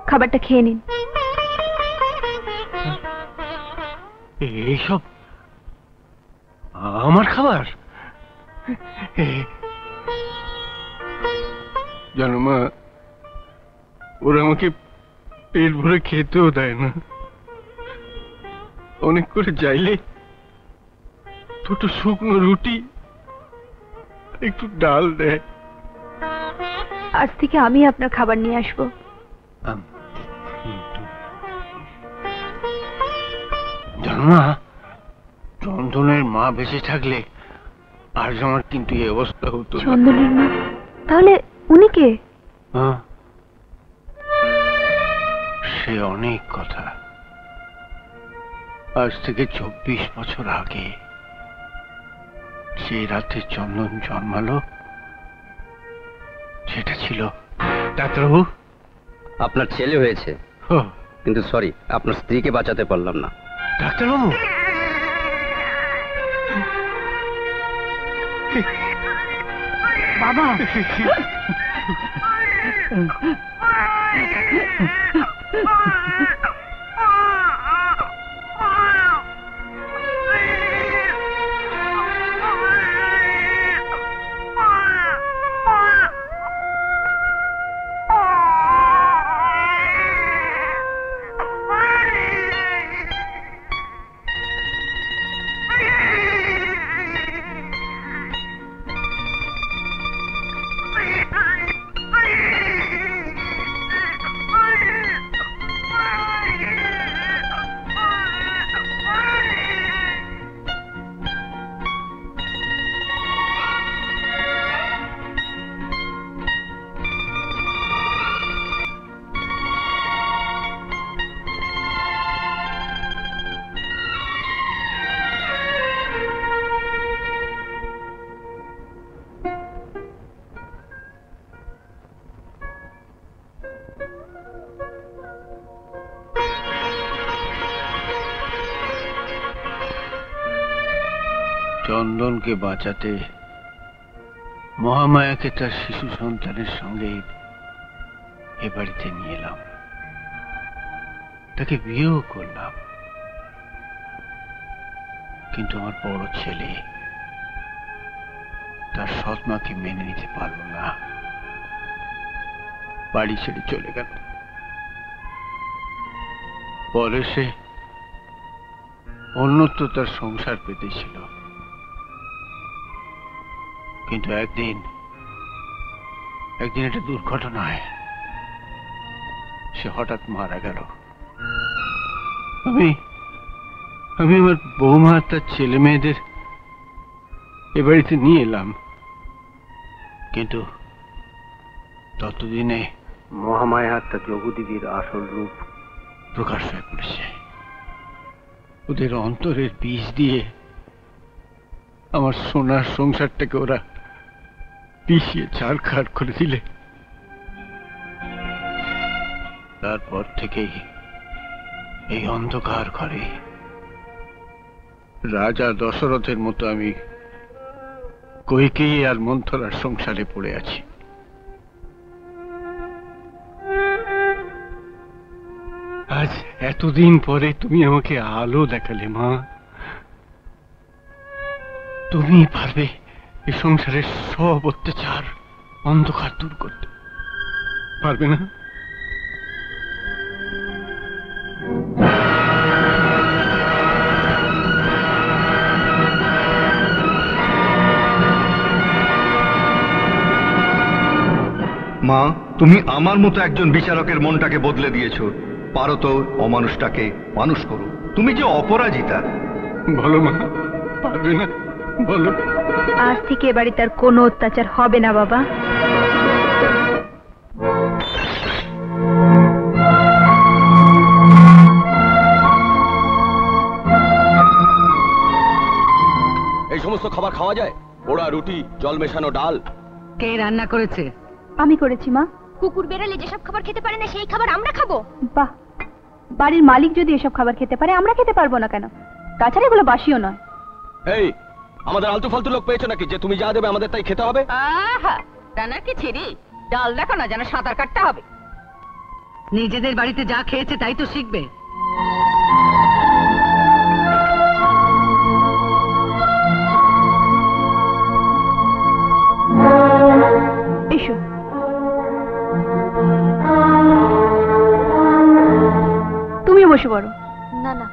খাবারটা খেয়ে নিন। এইসব আমার খাবার? জানো মা, ওরা আমাকে পেট ভরে খেতেও দেয় না। অনেক করে চাইলে দুটো শুকনো রুটি, একটু ডাল দেয়। আজ থেকে আমি আপনার খাবার নিয়ে আসবো। জানো মা, চন্দনের মা বেঁচে থাকলে আজ আমার কিন্তু এই অবস্থা হতো। চন্দনের মা? তাহলে উনি কে? সে অনেক কথা। আজ থেকে 24 বছর আগে যে রাতে চন্দন জন্মালো, সেটা ছিল। ডাক্তারবাবু, আপনার ছেলে হয়েছে, কিন্তু সরি, আপনার স্ত্রীকে বাঁচাতে পারলাম না। ডাক্তারবাবু, বাবা, চন্দনকে বাঁচাতে মহামায়াকে তার শিশু সন্তানের সঙ্গে এ বাড়িতে নিয়ে এলাম, তাকে বিয়েও করলাম। কিন্তু আমার বড় ছেলে তার সৎ মাকে মেনে নিতে পারল না, বাড়ি ছেড়ে চলে গেল। পরে সে অন্যত্র তার সংসার পেতেছিল। কিন্তু একদিন একটা দুর্ঘটনায় সে হঠাৎ মারা গেল। আমি আমার বৌমা তার ছেলে মেয়েদের এ বাড়িতে নিয়ে এলাম, কিন্তু ততদিনে মহামায়া তার যোগদিদির আসল রূপ প্রকাশ হয়ে পড়েছে। ওদের অন্তরের বীজ দিয়ে আমার সোনার সংসারটাকে ওরা পিষিয়ে ছারখার করে দিলে। তারপর থেকেই এই অন্ধকার ঘরে রাজা দশরথের মতো আমি কইকেয়ী আর মন্থরার সংসারে পড়ে আছি। আজ এতদিন পরে তুমি আমাকে আলো দেখালে মা। তুমি পারবে এই সংসারের সব অত্যাচার অন্ধকার দূর করতে, পারবে না? মা, তুমি আমার মতো একজন বিচারকের মনটাকে বদলে দিয়েছো। পারো তো অমানুষটাকে মানুষ করো। তুমি যে অপরাজিতা। বলো মা, পারবে না? বলো। আজ থেকে এ বাড়িতে আর কোনো অত্যাচার হবে না বাবা। এই সমস্ত খাবার খাওয়া যায়? পোড়া রুটি, জল মেশানো ডাল। কে রান্না করেছে? আমি করেছি মা। কুকুর বেড়ালে যেসব খাবার খেতে পারে না সেই খাবার আমরা খাবো? বাহ, বাড়ির মালিক যদি এসব খাবার খেতে পারে আমরা খেতে পারবো না কেন? তাছাড়া এগুলো বাসিও নয়। এই, আমাদের আলতু ফালতু লোক পেয়েছো নাকি যে তুমি যা দেবে আমাদের তাই খেতে হবে? আহা, তা না কি ছিরি, ডাল দেখো না যেন সাঁতার কাটতে হবে। নিজেদের বাড়িতে যা খেয়েছে তাই তো শিখবে। এসো। তুমি বসে পড়ো। না না,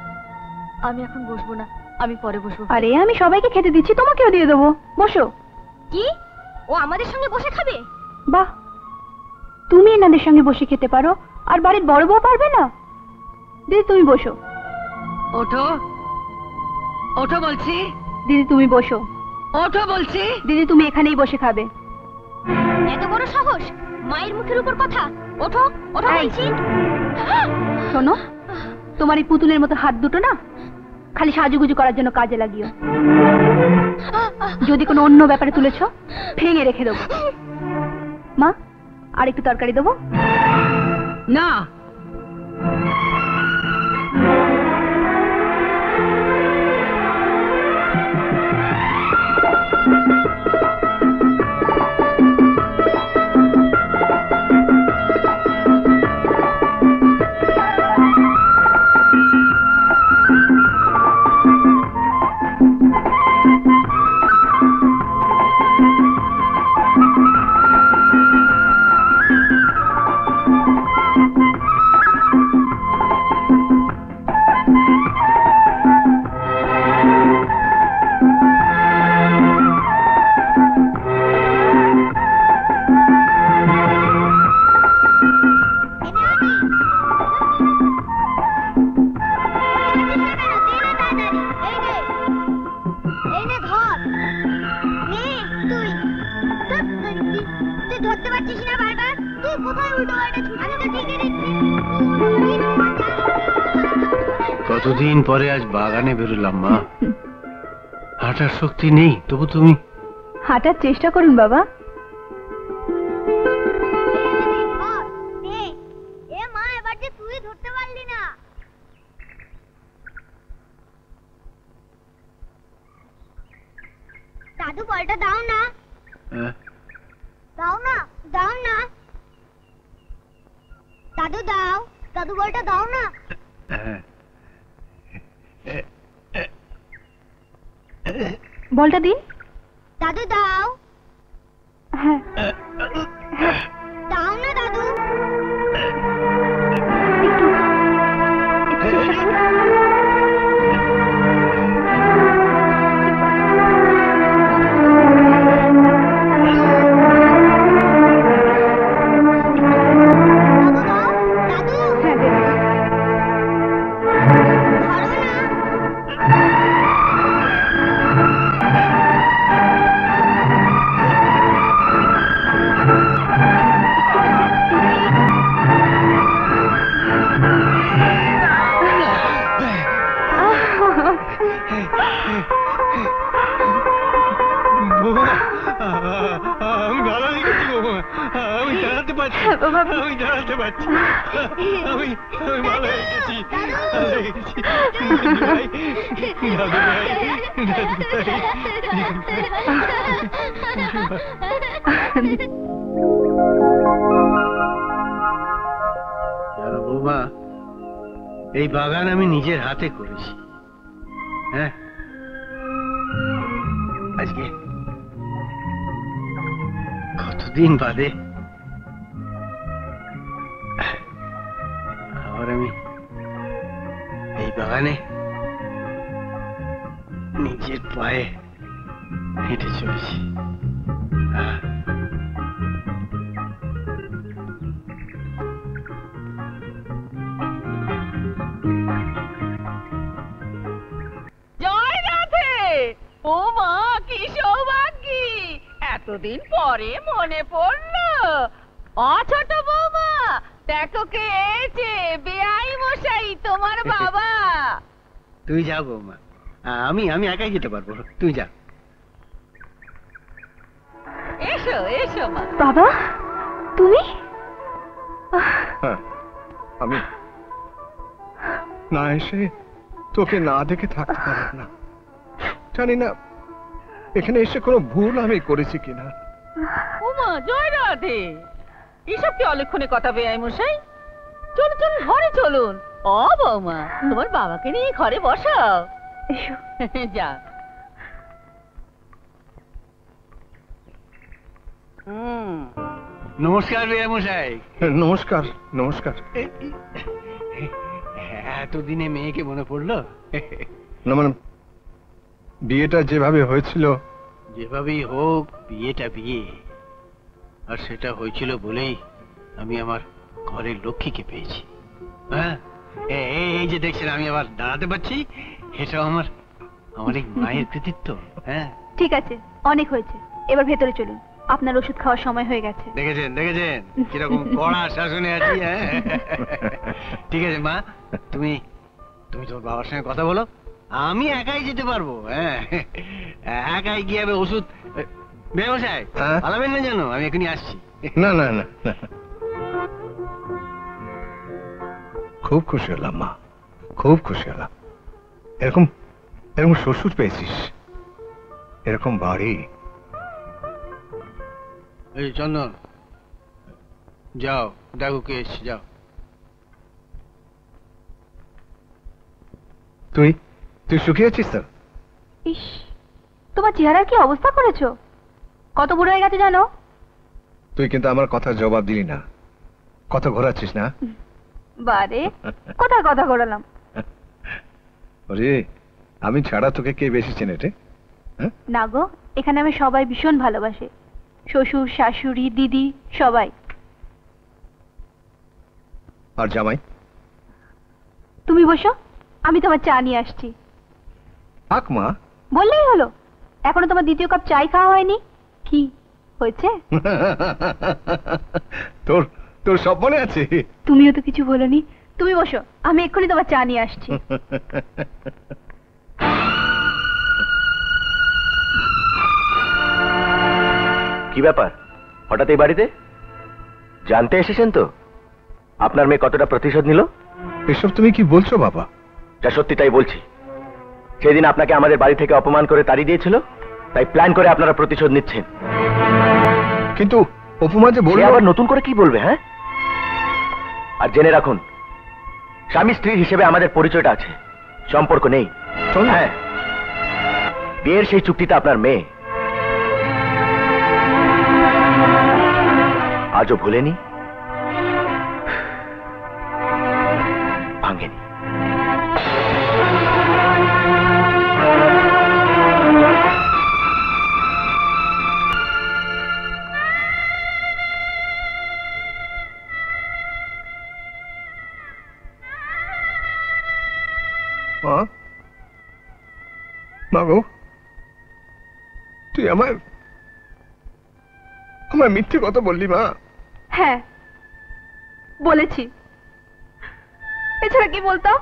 আমি এখন বসবো না, আমি পরে বসবো। আরে আমি সবাইকে খেতে দিচ্ছি, তোমাকেও দিয়ে দেবো। বসো। কি? ও আমাদের সঙ্গে বসে খাবে? বাহ, তুমি এনাদের সঙ্গে বসে খেতে পারো আর বাড়ির বড় বউ পারবে না? দিদি তুমি বসো। ওঠো, ওঠো বলছি। দিদি তুমি বসো। ওঠো বলছি। দিদি তুমি এখানেই বসে খাবে। এত বড় সাহস, মায়ের মুখের উপর কথা। ওঠো, ওঠো বলছি। শোনো, তোমার এই পুতুলের মতো হাত দুটো না খালি সাজুগুজু করার জন্য কাজে লাগিও। যদি কোনো অন্য ব্যাপারে তুলেছ ভেঙে রেখে দেবো। মা, আর একটু তরকারি দেবো? না। কতদিন পরে আজ বাগানে বেরোলাম মা। হাঁটার শক্তি নেই, তবু তুমি হাঁটার চেষ্টা করুন বাবা। দাদু বলটা দাও না। দাও না, দাও না দাদু, দাও। দাদু বলটা দাও না। বলটা দিন। দাদু দাও। হ্যাঁ, দাও না দাদু। পারছি, আমি দাঁড়াতে পারছি, আমি ভালো হয়ে গেছি, ভালো হয়ে গেছি। দাদু ভাই, দাদু ভাই। জানো বৌমা, এই বাগান আমি নিজের হাতে করেছি। হ্যাঁ, আজকে কতদিন বাদে আবার আমি এই বাগানে নিজের পায়ে হেঁটে চলেছি। জয় রাধে। ও মা, কি সৌভাগ্যি, এতদিন পরে মনে পড়লো। ছোট বৌমা, দেখো কে এসেছে, বেআই মশাই, তোমার বাবা। তুই যাও বৌমা, আমি একাই যেতে পারবো, তুই যা। এসো এসো মা। বাবা, তুমি? হ্যাঁ, আমি না এসে তোকে না দেখে থাকতে পারব না। জানি না এখানে এসে কোনো ভুল আমি করেছি কিনা। উমা, জয় রাধে। এসব কি অলক্ষণে কথা বেআই মশাই? চলুন চলুন, ঘরে চলুন। ও বৌমা, তোমার বাবাকে নিয়ে ঘরে বসাও। যা। নমস্কার বেআই মশাই। নমস্কার নমস্কার। এতদিনে মেয়েকে মনে পড়লো? না মানে বিয়েটা যেভাবে হয়েছিল, যেভাবেই হোক বিয়েটা বিয়ে, আর সেটা হয়েছিল বলেই আমি আমার ঘরের লক্ষ্মীকে পেয়েছি। হ্যাঁ, এই যে দেখছেন আমি আবার দাঁড়াতে পারছি, এটাও আমার এই মায়ের কৃতিত্ব। হ্যাঁ, ঠিক আছে, অনেক হয়েছে, এবার ভেতরে চলুন, আপনার ওষুধ খাওয়ার সময় হয়ে গেছে। দেখেছেন দেখেছেন কিরকম কড়া শাসনে আছি। হ্যাঁ, ঠিক আছে মা, তুমি তোমার বাবার সঙ্গে কথা বলো, আমি একাই যেতে পারবো। হ্যাঁ, একাই গিয়ে ওষুধ ব্যবসায় পালাবেন না জানো, আমি এখনই আসছি। না না না, খুব খুশি হলাম মা, খুব খুশি হলাম। এরকম এরকম শ্বশুর পেয়েছিস, এরকম বাড়ি। এই চন্দন, যাও দেখো কে এসছে, যাও। তুই শুকিয়েছিস তো? ইস, তোমার চেহারার কি অবস্থা করেছো, কত বুড়ো হয়ে গেছে জানো? তুই কিন্তু আমার কথার জবাব দিলি না, কথা ঘোরাচ্ছিস না। বারে, কোথায় কথা ঘোরালাম? ওরে, আমি ছাড়া তোকে কে বেশি চেনে রে? না গো, এখানে আমি সবাই ভীষণ ভালোবাসে, শ্বশুর শাশুড়ি দিদি সবাই। আর জামাই? তুমি বসো, আমি তোমার চা নিয়ে আসছি। থাক মা, বললেই হলো। এখনো তোমার দ্বিতীয় কাপ চাই খাওয়া হয়নি, কি হয়েছে? তোর সব মনে আছে? তুমিও তো কিছু বলোনি। তুমি বসো, আমি এক্ষুনি তোমার চা নিয়ে আসছি। কি ব্যাপার, হঠাৎ এই বাড়িতে? জানতে এসেছেন তো আপনার মেয়ে কতটা প্রতিশোধ নিল? এসব তুমি কি বলছো বাবা? যা সত্যি তাই বলছি। সেদিন আপনাকে আমাদের বাড়ি থেকে অপমান করে তাড়িয়ে দিয়েছিল, তাই প্ল্যান করে আপনারা প্রতিশোধ নিচ্ছেন। কিন্তু অপমান যে বলল, আবার নতুন করে কি বলবে? হ্যাঁ, আর জেনে রাখুন, স্বামী স্ত্রী হিসেবে আমাদের পরিচয়টা আছে, সম্পর্ক নেই। হ্যাঁ, বিয়ের সেই চুক্তিটা আপনার মেয়ে আজও ভুলেনি, ভাঙেনি। মা গো, তুই আমার মিথ্যে কথা বললি মা? হ্যাঁ বলেছি, এছাড়া কি বলতাম?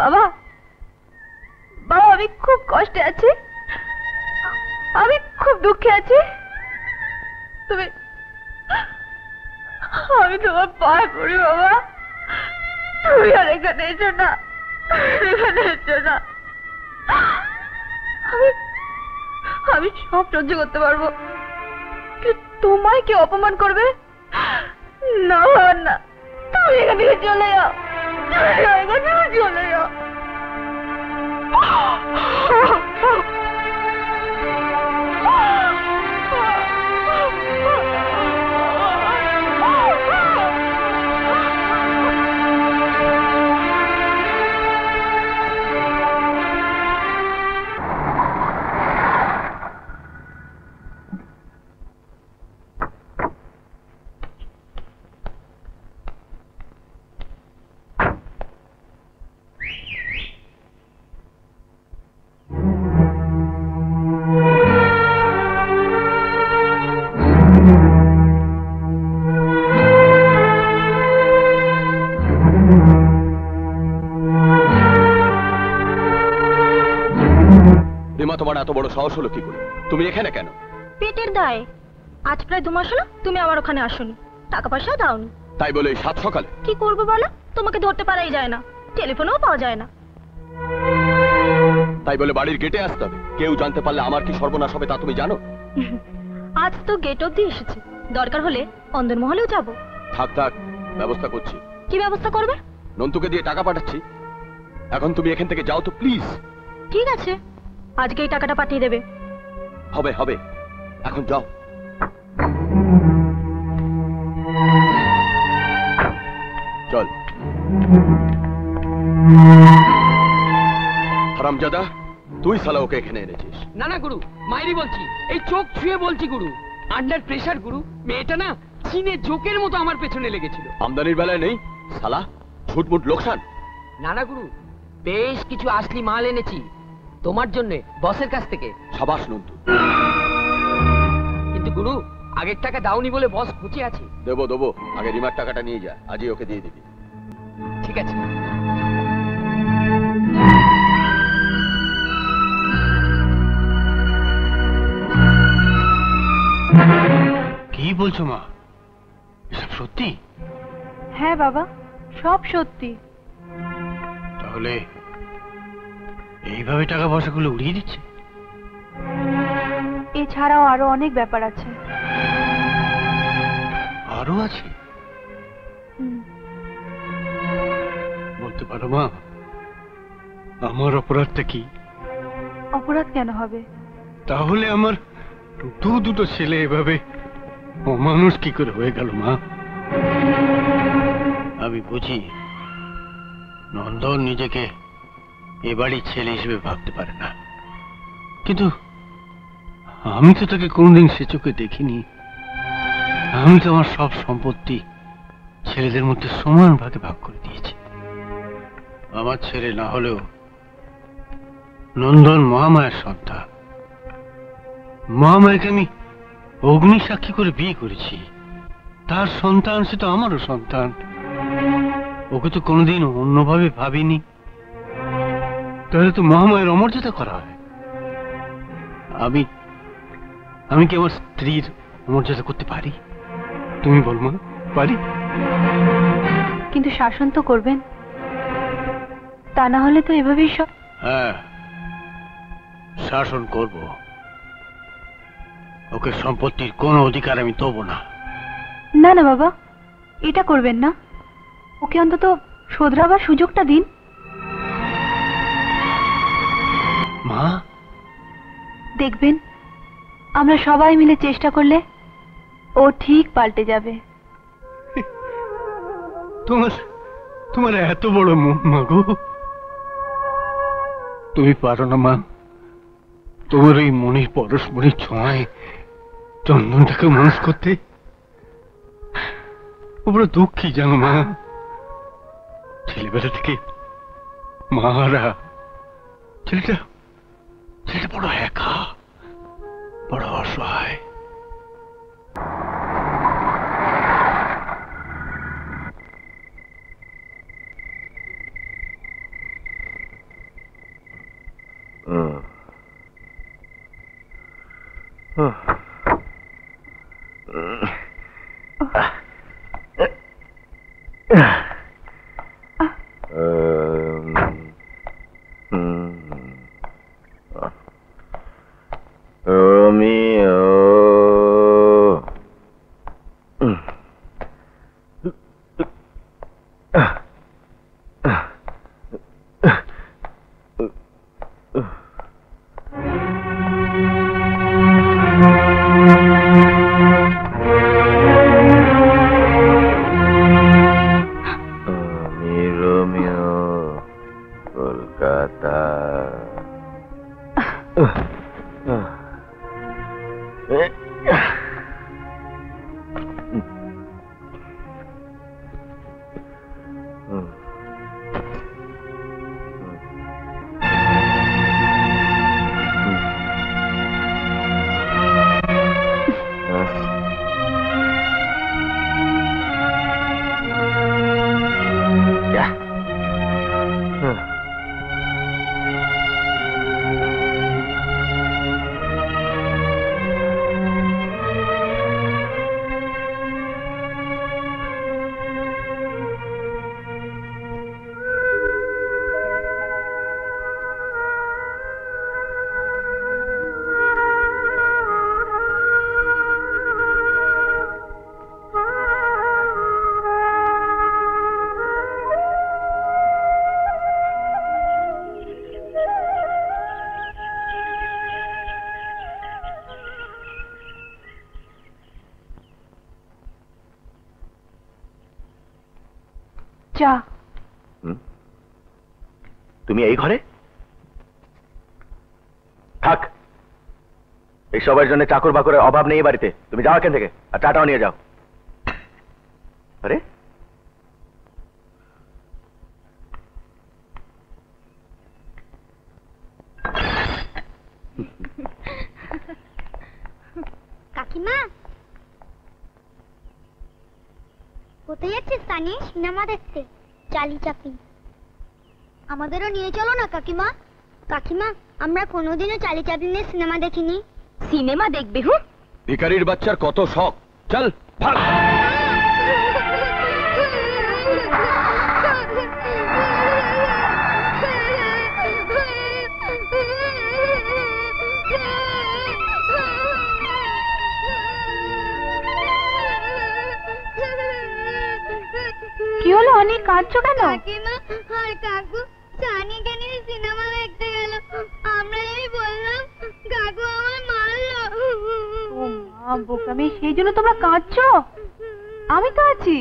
বাবা, বাবা, আমি খুব কষ্টে আছি, আমি খুব দুঃখে আছি। তুমি আমি তোমার পায়ে পড়ি বাবা, তুমি আর এখানে এসো না, এখানে এসো না। আমি সব সহ্য করতে পারবো, তোমায় কি অপমান করবে? না না, তুমি এখান থেকে চলে যাও, এখান থেকে চলে যাও। তোমার এত বড় সাহস হলো কি করে? তুমি এখানে কেন? পেটের দায়ে। আজ প্রায় 2 মাস হলো তুমি আমার ওখানে আসোনি, টাকা পয়সাও দাওনি। তাই বলে এই সাত সকালে? কি করবো বলো, তোমাকে ধরতে পারাই যায় না, টেলিফোনেও পাওয়া যায় না। তাই বলে বাড়ির গেটে আসতে হবে? কেউ জানতে পারলে আমার কি সর্বনাশ হবে তা তুমি জানো? আজ তো গেট অব্দি এসেছি, দরকার হলে অন্দরমহলেও যাব। থাক থাক, ব্যবস্থা করছি। কি ব্যবস্থা করবে? নন্তুকে দিয়ে টাকা পাঠাচ্ছি, এখন তুমি এখান থেকে যাও তো প্লিজ। ঠিক আছে, আজকে এই টাকাটা পাঠিয়ে দেবে। হবে হবে, এখন যাও। চল। হারামজাদা, তুই শালা ওকে এখানে এনেছিস? না না গুরু, মাইরি বলছি, এই চোখ ছুঁয়ে বলছি গুরু, আন্ডার প্রেসার গুরু। মেয়েটা না চীনে জোকের মতো আমার পেছনে লেগেছিল। আমদানির বেলায় নেই শালা, ঝুটমুট লোকসান। না না গুরু, বেশ কিছু আসলি মাল এনেছি তোমার জন্য বসের কাছ থেকে। সাবাস নন্তু। কিন্তু গুরু, আগের টাকা দাওনি বলে বস খুঁজে আছে। দেবো দেবো, আগে রিমার টাকাটা নিয়ে যা, আজই ওকে দিয়ে দিবি। ঠিক আছে। কি বলছো মা, এসব সত্যি? হ্যাঁ বাবা, সব সত্যি। তাহলে এইভাবে টাকা পয়সাগুলো উড়িয়ে দিচ্ছে? এছাড়াও আরো অনেক ব্যাপার আছে। আরো আছে? বলতে পারো মা, আমার অপরাধটা কি? অপরাধ কেন হবে? তাহলে আমার দুটো ছেলে এভাবে অমানুষ কি করে হয়ে গেল মা? আমি বুঝি নন্দন নিজেকে এ বাড়ির ছেলে হিসেবে ভাবতে পারে না, কিন্তু আমি তো তাকে কোনদিন সে চোখে দেখিনি। আমি তো আমার সব সম্পত্তি ছেলেদের মধ্যে সমান ভাগে ভাগ করে দিয়েছি। আমার ছেলে না হলেও নন্দন মহামায়ার সন্তান। মহামায়াকে আমি অগ্নি সাক্ষী করে বিয়ে করেছি, তার সন্তান সে তো আমারও সন্তান। ওকে তো কোনোদিন অন্যভাবে ভাবিনি, তাহলে তো মহামায়ের অমর্যাদা করা হয়। আমি কি আমার স্ত্রীর অমর্যাদা করতে পারি? তুমি বল মা, পারি? কিন্তু শাসন তো করবেন, তা না হলে তো এভাবেই সব। হ্যাঁ, শাসন করব। ওকে সম্পত্তির কোনো অধিকার আমি দেবো না। না না বাবা, এটা করবেন না, ওকে অন্তত শোধরাবার সুযোগটা দিন। মা, দেখবেন আমরা সবাই মিলে চেষ্টা করলে ও ঠিক পাল্টে যাবে। তোমার এত বড় মন মা গো, তুমি পারো না মা? তোমার এই মনের পরশমণির ছোঁয়ায় চন্দনটাকে মানুষ করতে? ও বড় দুঃখী জানো মা, ছেলেবেলা থেকে মারা। ছেলেটা বড় একা, বড় অসহায়। চা। তুমি এই ঘরে থাক, এই সবার জন্য চাকর বাকরের অভাব নেই বাড়িতে। তুমি যাও এখান থেকে, আর চাটাও নিয়ে যাও। আরে কাকিমা, কোথায় যাচ্ছিস তানি? সিনেমা দেখতে। চালি চাপি। আমাদেরও নিয়ে চলো না কাকিমা। কাকিমা, আমরা কোনোদিনও চালি চাপলিনের সিনেমা দেখিনি। সিনেমা দেখবে? হুঁ, ভিখারির বাচ্চার কত শখ। চল ভাগ। কি হলো অনেক কাঁদছো কেন? কাকিমা আর কাকু সানিকে নিয়ে সিনেমা দেখতে গেল। আমরা এই বললাম, কাকু আমার মারলো। ও মা বোকামি, সেই জন্য তোমরা কাঁদছো? আমি তো আছি,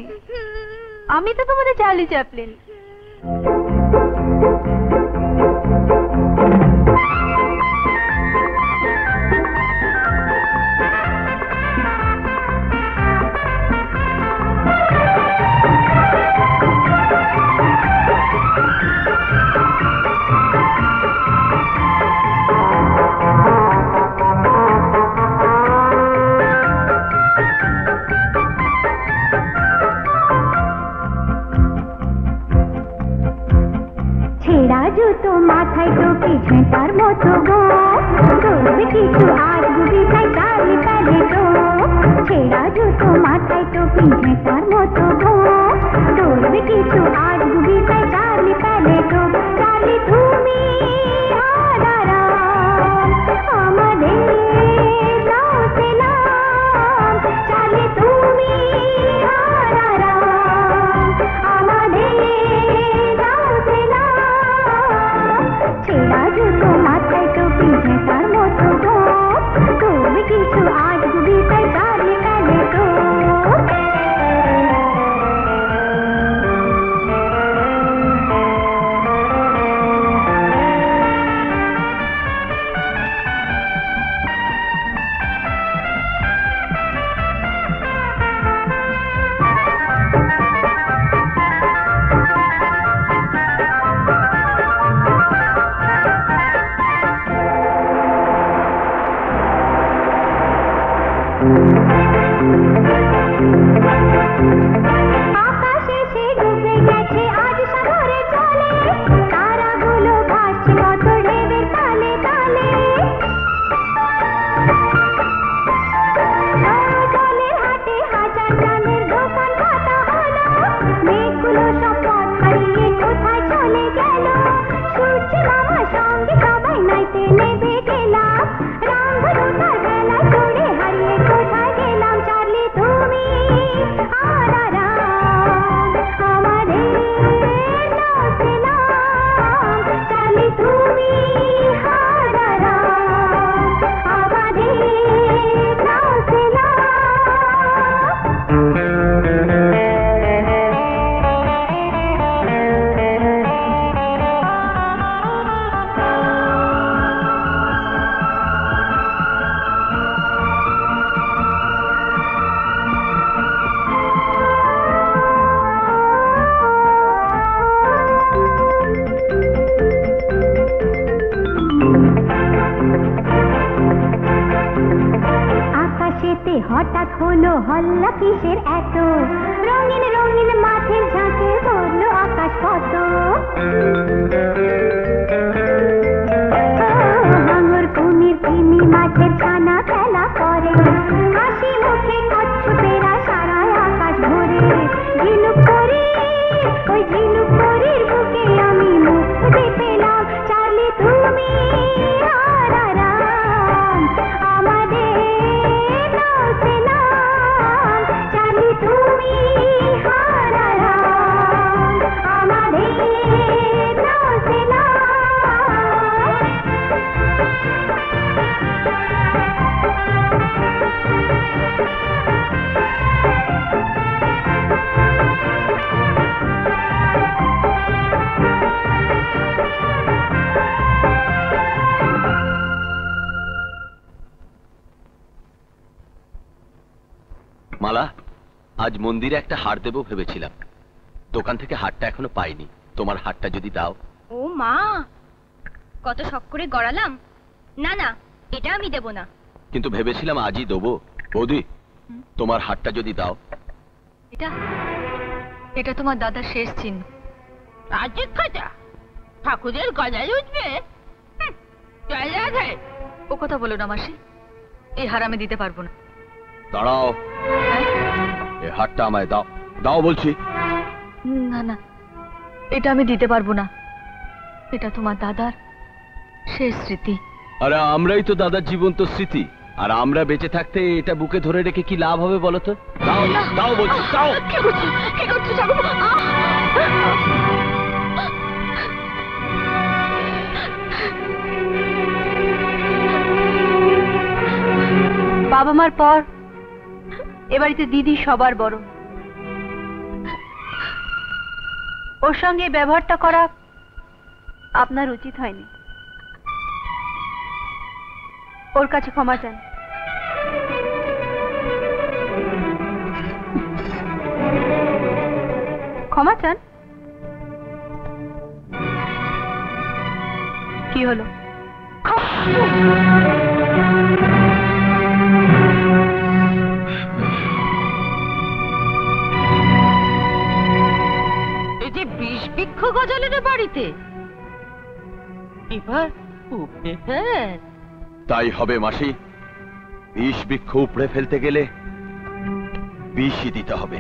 আমি তো তোমাদের চার্লি চ্যাপলিন। জুতো মাথায় টুপি ঝেঁটার মতো গো, করবে কিছু আজ গুবি তাই চালি পেলে তো। ছেঁড়া জুতো মাথায় টুপি ঝেঁটার মতো গো, করবে কিছু আজ গুবি তাই চালি পেলে তো। চালি তুমি আমাদের দাও সেলাম, চালি তুমি আমাদের দাও সেলাম। ছেঁড়া জুতো মাথায় টুপি ঝেঁটার মতো গো, তুমি কিছু আজ গুবি তাই চালি পেলে তো। আকাশে সে ডুবে গেছে আজ সাগরে চলে, তারাগুলো ভাসছে কত ঢেউয়ের তালে তালে। জলের হাটে হাজার প্রাণের দোকান পাতা হলো, মেঘগুলো সব পথ হারিয়ে কোথায় চলে গেল। সূর্য মামার সঙ্গে সবাই নাইতে নেমে গেলাম, রামধনু তার বেলায় চড়ে হারিয়ে কোথায় গেলাম। চার্লি তুমি আর আরাম, মাঠেতে হঠাৎ হলো হল্লা কিসের এত, রঙিন রঙিন মাঠের ঝাঁকে বললো আকাশ কত। হাঙর কুমির তিমি মাঠের ছানা খেলা করে, হাসি মুখে কচ্ছপেরা সারায় আকাশ ভরে। ঝিনুক পরি, ওই ঝিনুক পরির বুকে আমি মুক্তি পেলাম। চার্লি তুমি হারারাম, আমাদের নৌসেনাম। চার্লি তুমি হারারাম, আমাদের নৌসেনাম। মালা, আজ মন্দিরে একটা হার দেবো ভেবেছিলাম, দোকান থেকে হারটা এখনো পাইনি। তোমার হারটা যদি দাও। ও মা, কত শখ করে গড়ালাম। না না, এটা আমি দেব না। কিন্তু ভেবেছিলাম আজই দেবো। বৌদি, তোমার হারটা যদি দাও। এটা এটা তোমার দাদার শেষ চিহ্ন। রাজের খাজা ঠাকুরের গলায় উঠবে। ও কথা বলো না মাসি, এই হার আমি দিতে পারবো না। দাঁড়াও, এই হারটা আমায় দাও। দাও বলছি। না না, এটা আমি দিতে পারবো না। এটা তোমার দাদার শেষ স্মৃতি। আরে আমরাই তো দাদার জীবন্ত স্মৃতি, আর আমরা বেঁচে থাকতে এটা বুকে ধরে রেখে কি লাভ হবে বলো তো? দাও দাও বলছি, দাও। কি করছো, কি করছো? বাবা মার পর এ বাড়িতে দিদি সবার বড়। ওর সঙ্গে ব্যবহারটা করা আপনার উচিত হয়নি। ওর কাছে ক্ষমা চান। ক্ষমা চান? কি হলো? এই যে বিষ বৃক্ষ গজালের বাড়িতে এবার উপড়ে ফেল। তাই হবে মাসি, বিষ বৃক্ষ উপড়ে ফেলতে গেলে বিষই দিতে হবে।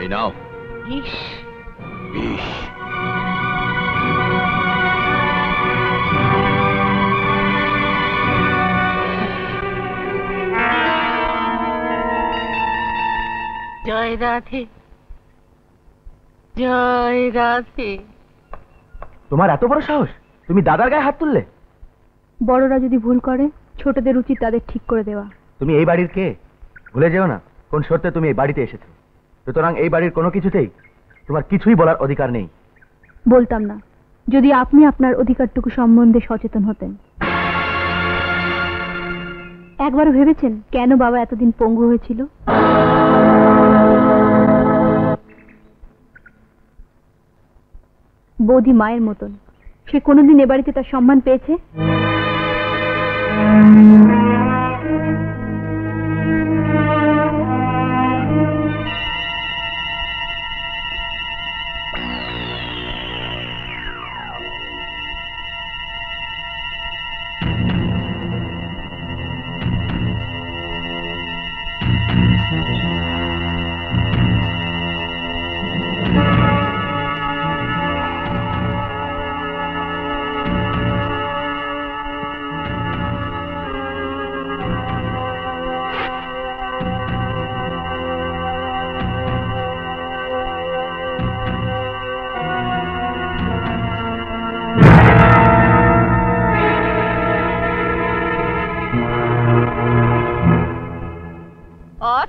এই নাও বিষ। বিষ। জয় রাধে, জয় রাধে। তোমার এত বড় সাহস, তুমি দাদার গায়ে হাত তুললে? বড়রা যদি ভুল করে, ছোটদের উচিত তাদের ঠিক করে দেওয়া। তুমি এই বাড়ির কে ভুলে যেও না, কোন শর্তে তুমি এই বাড়িতে এসেছো। সুতরাং এই বাড়ির কোনো কিছুতেই তোমার কিছুই বলার অধিকার নেই। বলতাম না যদি আপনি আপনার অধিকারটুকু সম্বন্ধে সচেতন হতেন। একবারও ভেবেছেন কেন বাবা এতদিন পঙ্গু হয়েছিল? বৌদি মায়ের মতন, সে কোনোদিন এ বাড়িতে তার সম্মান পেয়েছে?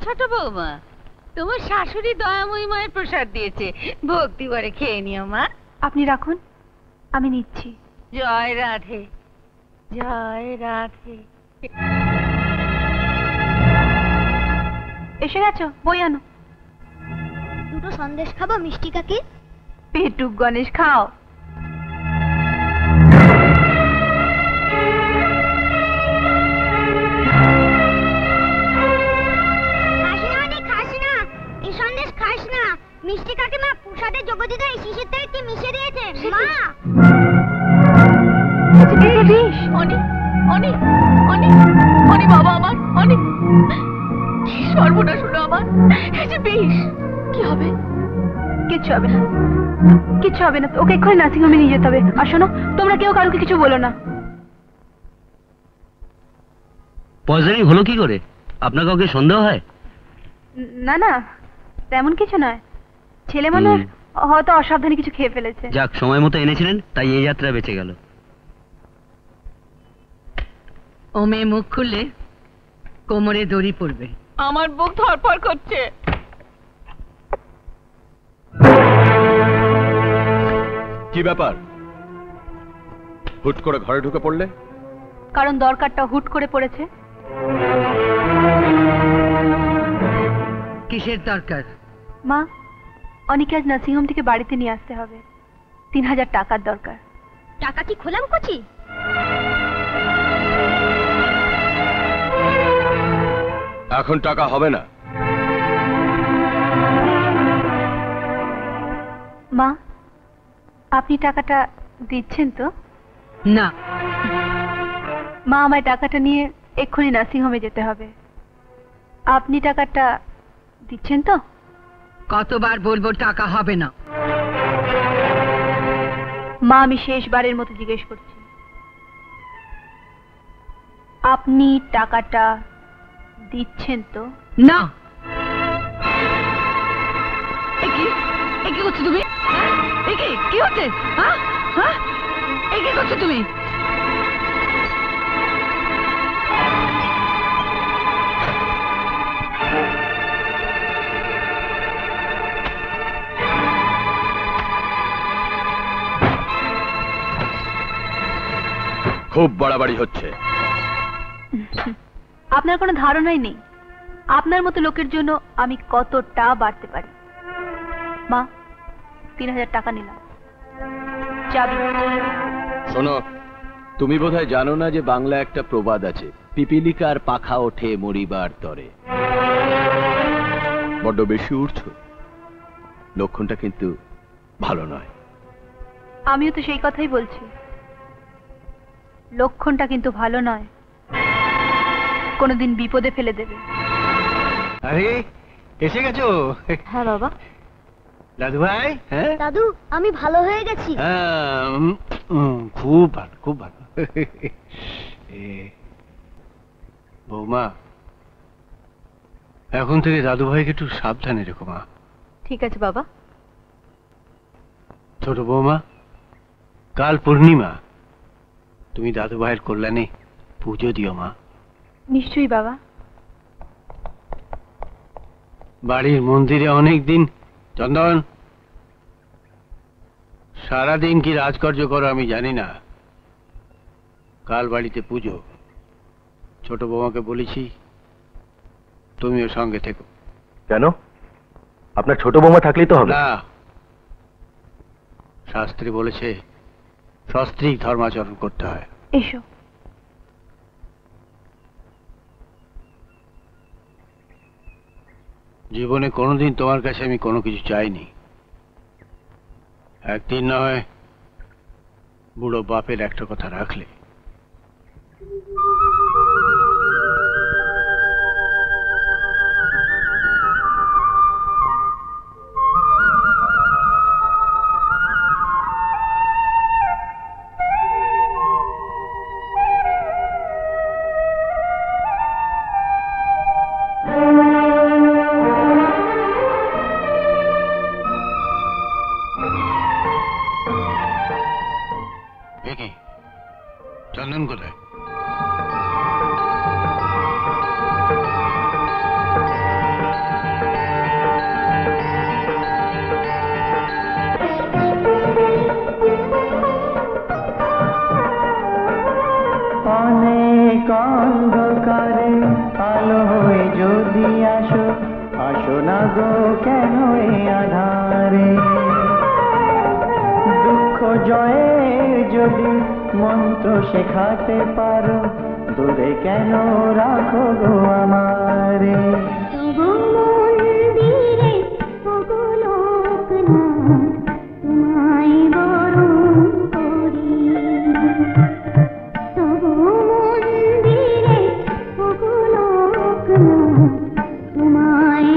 ছোট বৌমা, তোমার শাশুড়ি দয়াময়ী মায়ের প্রসাদ দিয়েছে, ভক্তি করে খেয়ে নিও মা। আপনি রাখুন, আমি নিচ্ছি। জয় রাধে, জয় রাধে। এসে গেছো, বই আনো। দুটো সন্দেশ খাবো মিষ্টি কাকি? পেটুক গণেশ খাও। এই যে বিষ। কি হবে? কিচ্ছু হবে না, কিচ্ছু হবে না। ওকে এক্ষুনি নার্সিং হোমে নিয়ে যেতে হবে। আর শোনো, তোমরা কেউ কারোকে কিছু বলো না। পয়জনিং হলো কি করে? আপনার কাউকে সন্দেহ হয়? না না, তেমন কিছু নয়। ছেলে মানুষ হয়তো অসাবধানে কিছু খেয়ে ফেলেছে। যাক, সময় মতো এনেছিলেন তাই এই যাত্রা বেঁচে গেল। ও মেয়ে মুখ খুললে কোমরে দড়ি পড়বে। আমার বুক ধরপড় করছে। কি ব্যাপার, হুট করে ঘরে ঢুকে পড়লে? কারণ দরকারটা হুট করে পড়েছে। কিসের দরকার? মা, অনেকে আজ নার্সিং হোম থেকে বাড়িতে নিয়ে আসতে হবে। 3000 টাকার দরকার। টাকা কি খোলাম কচি? এখন টাকা হবে না। মা, আপনি টাকাটা দিচ্ছেন তো? না। মা, আমায় টাকাটা নিয়ে এক্ষুনি নার্সিং হোমে যেতে হবে। আপনি টাকাটা দিচ্ছেন তো? কতবার বলবো টাকা হবে না? মা, আমি শেষবারের মতো জিজ্ঞেস করছি, আপনি টাকাটা দিচ্ছেন তো? না। কি করছো তুমি? কি হচ্ছে? কি করছো তুমি? খুব বাড়াবাড়ি হচ্ছে। আপনার কোনো ধারণাই নেই আপনার মতো লোকের জন্য আমি কতটা বাড়তে পারি। মা, 3000 টাকা নিলাম। চাবি। শোনো, তুমি বোধহয় জানো না যে বাংলা একটা প্রবাদ আছে, পিপিলিকার পাখা ওঠে মরিবার তরে। বড্ড বেশি উঠছো, লক্ষণটা কিন্তু ভালো নয়। আমিও তো সেই কথাই বলছি, লক্ষণটা কিন্তু ভালো নয়, কোনোদিন বিপদে ফেলে দেবে। আরে এসে গেছো? হ্যাঁ বাবা। দাদু ভাই। হ্যাঁ দাদু, আমি ভালো হয়ে গেছি। খুব ভালো, খুব ভালো। বৌমা, এখন থেকে দাদু ভাইকে একটু সাবধানে রেখো মা। ঠিক আছে বাবা। ছোট বৌমা, কাল পূর্ণিমা, তুমি দাদু ভাইয়ের কল্যাণে পুজো দিও মা। নিশ্চয়ই বাবা। বাড়ির মন্দিরে অনেক দিন। চন্দন, সারাদিন কি রাজকার্য করো আমি জানি না, কাল বাড়িতে পুজো। ছোট বৌমাকে বলেছি তুমিও সঙ্গে থেকো। কেন? আপনার ছোট বৌমা থাকলেই তো হবে। না, শাস্ত্রে বলেছে সস্ত্রীক ধর্মাচরণ করতে হয়। এসো। জীবনে কোনোদিন তোমার কাছে আমি কোনো কিছু চাইনি, একদিন না হয় বুড়ো বাপের একটা কথা রাখলে। চন্দন কোথায়? অনেক অন্ধকারে আলো হয়ে যদি আসো, আসো না গো কেন এ আধারে। দুঃখ জয়ের যদি মন্ত্র শেখাতে পারো, দূরে কেন রাখো গো আমারে। তোমায়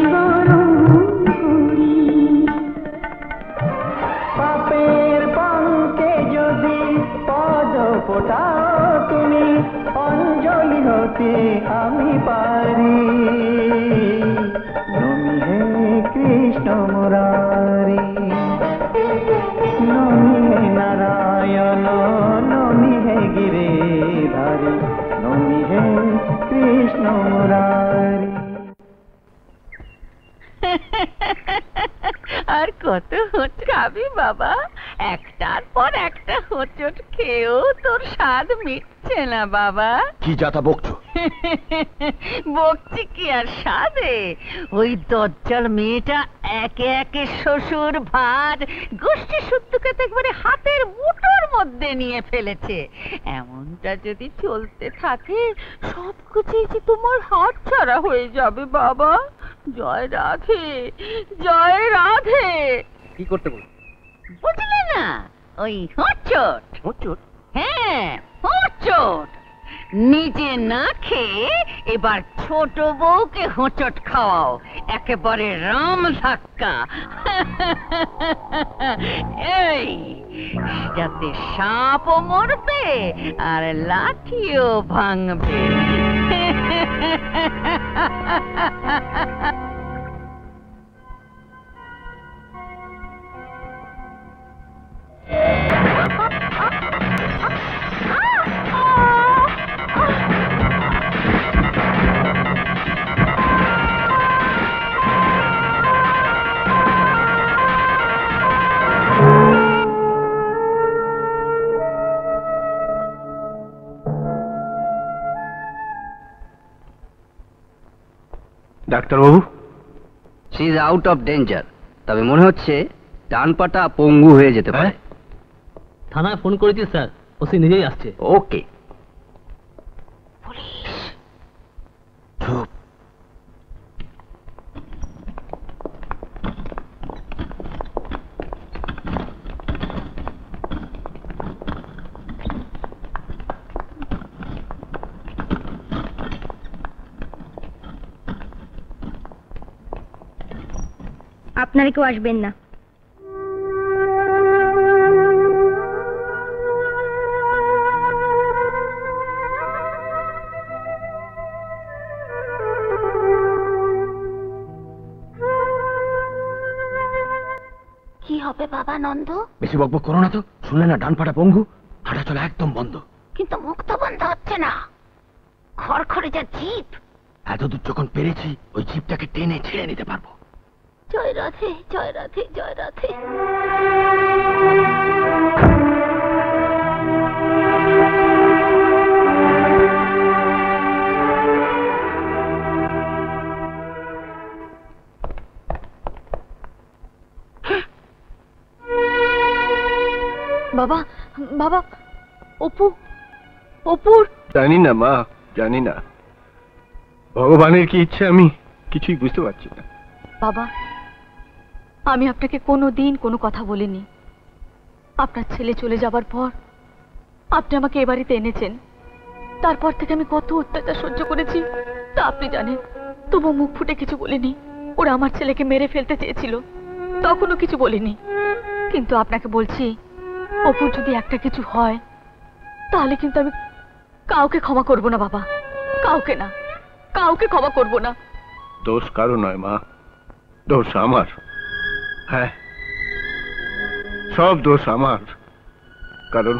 হতে আমি পারি। নমি হে কৃষ্ণ মুরারি, নমি হে নারায়ণ, নমি হে গিরিধারী, নমি হে কৃষ্ণ মুরারি। আর কত হোঁচ খাবি বাবা? একটার পর একটা হোঁচট খেয়েও তোর স্বাদ মিটছে না বাবা। কি যাতা বকছো? বকছি কি আর স্বাদে? ওই দজ্জাল মেয়েটা একে একে শ্বশুর ভাত গোষ্ঠী শুদ্ধকে তো একবারে হাতের মুঠোর মধ্যে নিয়ে ফেলেছে। এমনটা যদি চলতে থাকে সবকিছুই যে তোমার হাত ছাড়া হয়ে যাবে বাবা। জয় রাধে, জয় রাধে। কি করতে বল? বুঝলে না? ওই হোঁচট। হোঁচট? হ্যাঁ, হোঁচট। নিজে না খেয়ে এবার ছোট বউকে হোঁচট খাওয়াও, একেবারে রাম ধাক্কা। এই যাতে সাপও মরবে আর লাঠিও ভাঙবে। ডাক্তারবাবু, she is out of danger, তবে মনে হচ্ছে ডান পাটা পঙ্গু হয়ে যেতে পারে। থানায় ফোন করেছি স্যার, ওসি নিজেই আসছে। ওকে। চুপ। আপনারা কেউ আসবেন না। কি হবে বাবা নন্দ? বেশি বকবক করো না তো। শুনলে না ডান পাটা পঙ্গু, হাঁটা চলা একদম বন্ধ। কিন্তু মুখ তো বন্ধ হচ্ছে না, খড়খড়ে যা জিভ। এতদূর যখন পেরেছি ওই জিভটাকে টেনে ছেড়ে নিতে পারবো। জয় রাধে, জয় রাধে, জয় রাধে। বাবা, বাবা, অপু, অপুর। জানি না মা, জানি না। ভগবানের কি ইচ্ছে আমি কিছুই বুঝতে পারছি না। বাবা, আমি আপনাকে কোনোদিন কোনো কথা বলিনি। আপনার ছেলে চলে যাবার পর আপনি আমাকে এ বাড়িতে এনেছেন। তারপর থেকে আমি কত অত্যাচার সহ্য করেছি তা আপনি জানেন। তবু মুখ ফুটে কিছু বলিনি। ওরা আমার ছেলেকে মেরে ফেলতে চেয়েছিল, তখনও কিছু বলিনি। কিন্তু আপনাকে বলছি, অপুর যদি একটা কিছু হয় তাহলে কিন্তু আমি কাউকে ক্ষমা করব না বাবা, কাউকে না, কাউকে ক্ষমা করব না। দোষ কারো নয় মা, দোষ আমার। হ্যাঁ, সব দোষ আমার। কারণ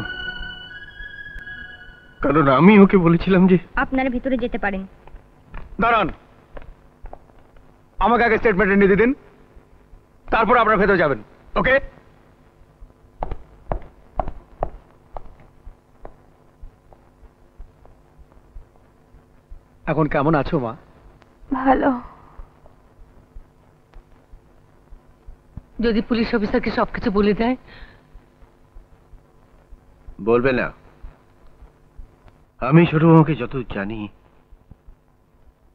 কারণ আমি ওকে বলেছিলাম যে আপনারা ভিতরে যেতে পারেন। দাঁড়ান, আমাকে আগে স্টেটমেন্ট নিতে দিন, তারপর আপনারা ভেতরে যাবেন। ওকে? এখন কেমন আছো মা? ভালো। যদি পুলিশ অফিসারকে সবকিছু বলে দেয়? বলবে না। আমি ছোট মামাকে যত জানি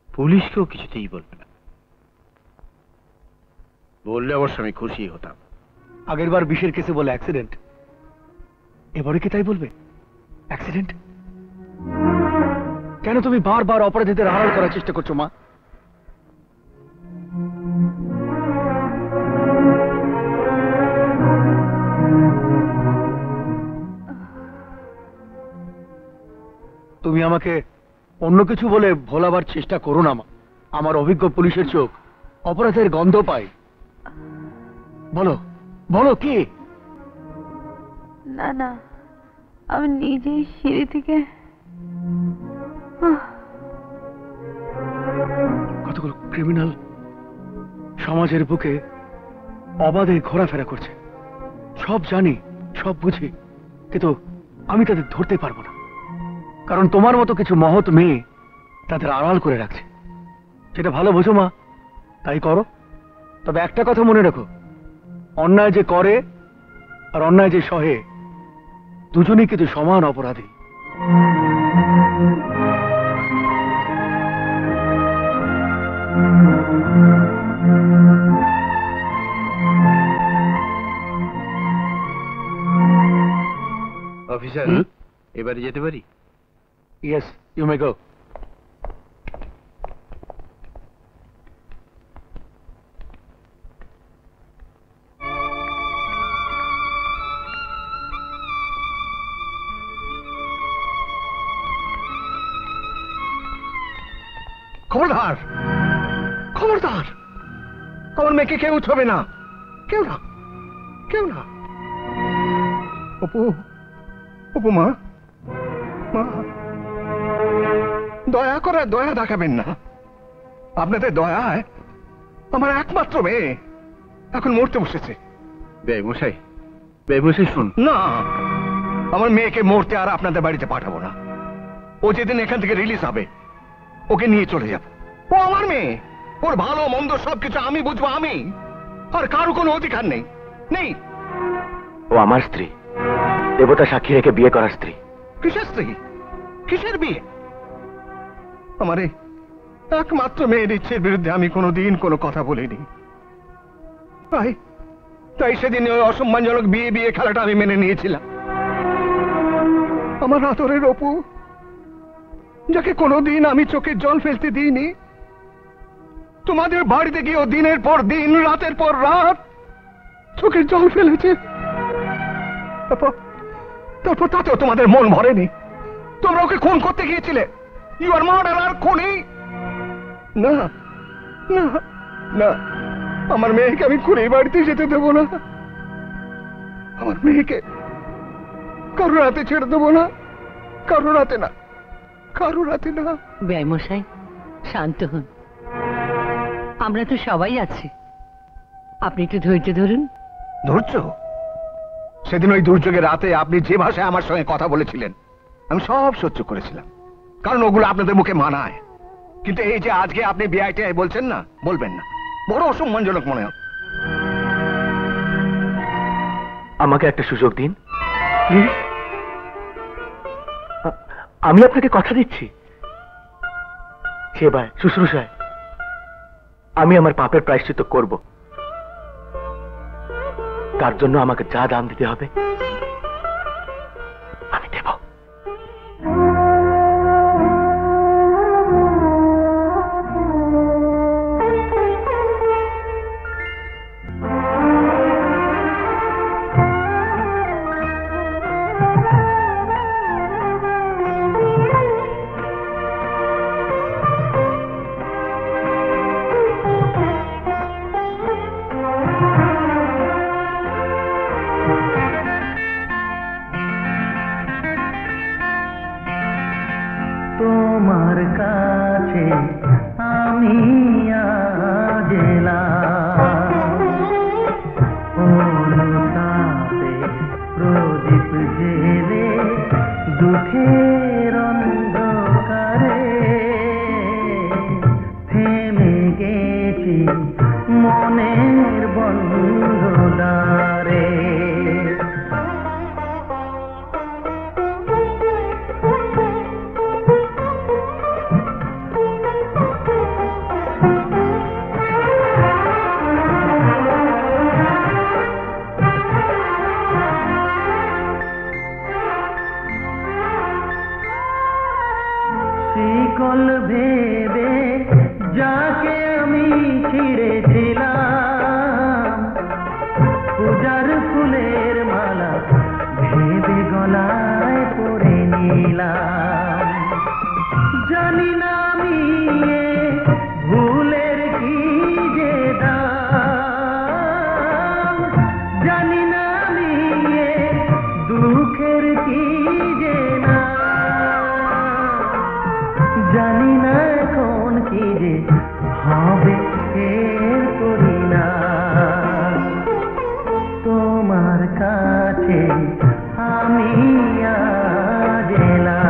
পুলিশকেও কিছুতেই বলবে না। বললে অবশ্য আমি খুশি হতাম। আগের বার বিষের কেসে বলে অ্যাক্সিডেন্ট, এবারে কি তাই বলবে? অ্যাক্সিডেন্ট? কেন তুমি বারবার অপরাধীদের আড়াল করার চেষ্টা করছো মা? তুমি আমাকে অন্য কিছু বলে ভোলাবার চেষ্টা করো না মা। আমার অভিজ্ঞ পুলিশের চোখ অপরাধের গন্ধ পায়। বলো বলো কি? না না, আমি নিজেই সিঁড়ি থেকে কতগুলো ক্রিমিনাল সমাজের বুকে অবাধে ঘোরাফেরা করছে। সব জানি, সব বুঝি, কিন্তু আমি তাদের ধরতে পারবো না, কারণ তোমার মতো কিছু মহৎ মেয়ে তাদের আড়াল করে রাখছে। সেটা ভালো বোঝো মা, তাই করো। তবে একটা কথা মনে রাখো, অন্যায় যে করে আর অন্যায় যে সহে, দুজনেই কিন্তু সমান অপরাধী। অফিসার, এবারে যেতে পারি? ইয়েস, ইউ মে গো। খবরদার, খবরদার, আমার মেয়েকে কেউ ছবে না, কেউ না, কেউ না। অপু, অপু মা, মা, দয়া করে দয়া দেখাবেন না। আপনাদের দয়ায় আমার একমাত্র মেয়ে এখন মরতে বসেছে। বেমশাই, বেমশাই শুন না, আমার মেয়েকে মরতে আর আপনাদের বাড়িতে পাঠাবো না। ও যেদিন এখান থেকে রিলিজ হবে, ওকে নিয়ে চলে যাব। ও আমার মেয়ে, ওর ভালো মন্দ সবকিছু আমি বুঝবো, আমি, আর কারো কোনো অধিকার নেই, নেই। ও আমার স্ত্রী, দেবতা সাক্ষী রেখে বিয়ে করার স্ত্রী। কিসের স্ত্রী? কিসের বিয়ে? আমার এই একমাত্র মেয়ের ইচ্ছের বিরুদ্ধে আমি কোনোদিন কোনো কথা বলিনি। তাই সেদিন ওই অসম্মানজনক বিয়ে বিয়ে খেলাটা আমি মেনে নিয়েছিলাম। আমার আদরের অপু, যাকে কোনোদিন আমি চোখের জল ফেলতে দিইনি, তোমাদের বাড়িতে গিয়ে দিনের পর দিন, রাতের পর রাত চোখের জল ফেলেছে। তারপর তাতেও তোমাদের মন ভরেনি। তোমরা ওকে খুন করতে গিয়েছিলে। ইউ আর মার্ডারার, খুনি। না না না, আমার মেয়েকে আমি খুনি বাড়িতে যেতে দেবো না। আমার মেয়েকে কারোর হাতে ছেড়ে দেবো না, কারোর হাতে না, কারোর হাতে না। বেমশাই, শান্ত হন, আমরা তো সবাই আছি, আপনি একটু ধৈর্য ধরুন। ধৈর্য? সেদিন ওই দুর্যোগের রাতে আপনি যে ভাষায় আমার সঙ্গে কথা বলেছিলেন, আমি সব সহ্য করেছিলাম, কারণ ওগুলো আপনাদের মুখে মানায়। কিন্তু এই যে আজকে আপনি বিআইটিআই বলছেন না, বলবেন না, বড় অসম্মানজনক মনে হয়। আমাকে একটা সুযোগ দিন, আমি আপনাকে কথা দিচ্ছি, সেবায় শুশ্রূষায় আমি আমার পাপের প্রায়শ্চিত্ত করব। তার জন্য আমাকে যা দাম দিতে হবে আমি দেব। তোমার কাছে আমি আজ এলাম, অনুতাপে প্রদীপ জেলে দুঃখের অন্ধকারে থেমে গেছি মনের বন্ধ দ্বারে। শিকল ভেবে যাকে আমি ছিঁড়েছিলাম, পূজার ফুলের মালা ভেবে গলায় পরে নিলাম। না আমি ভুলের কি যে দাম, জানি না আমি দুঃখের কি যে না, জানি না এখন কি যে হবে এর পরিণাম। তোমার কাছে আমি আজ এলাম।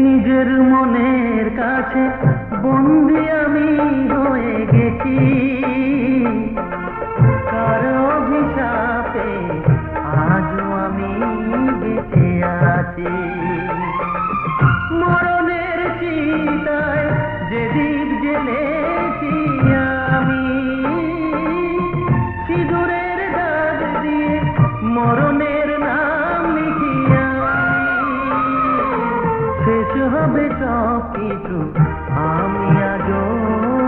নিজের মনের কাছে বন্দি আমি হয়ে গেছি, কারো অভিশাপে আজও আমি বেঁচে আছি। মরণের চিতায় যে দীপ জ্বেলেছি আমি, সিঁদুরের দাগ দিয়ে মরণের নাম লিখিয়া শেষ হবে সব কিছু, আমি আজও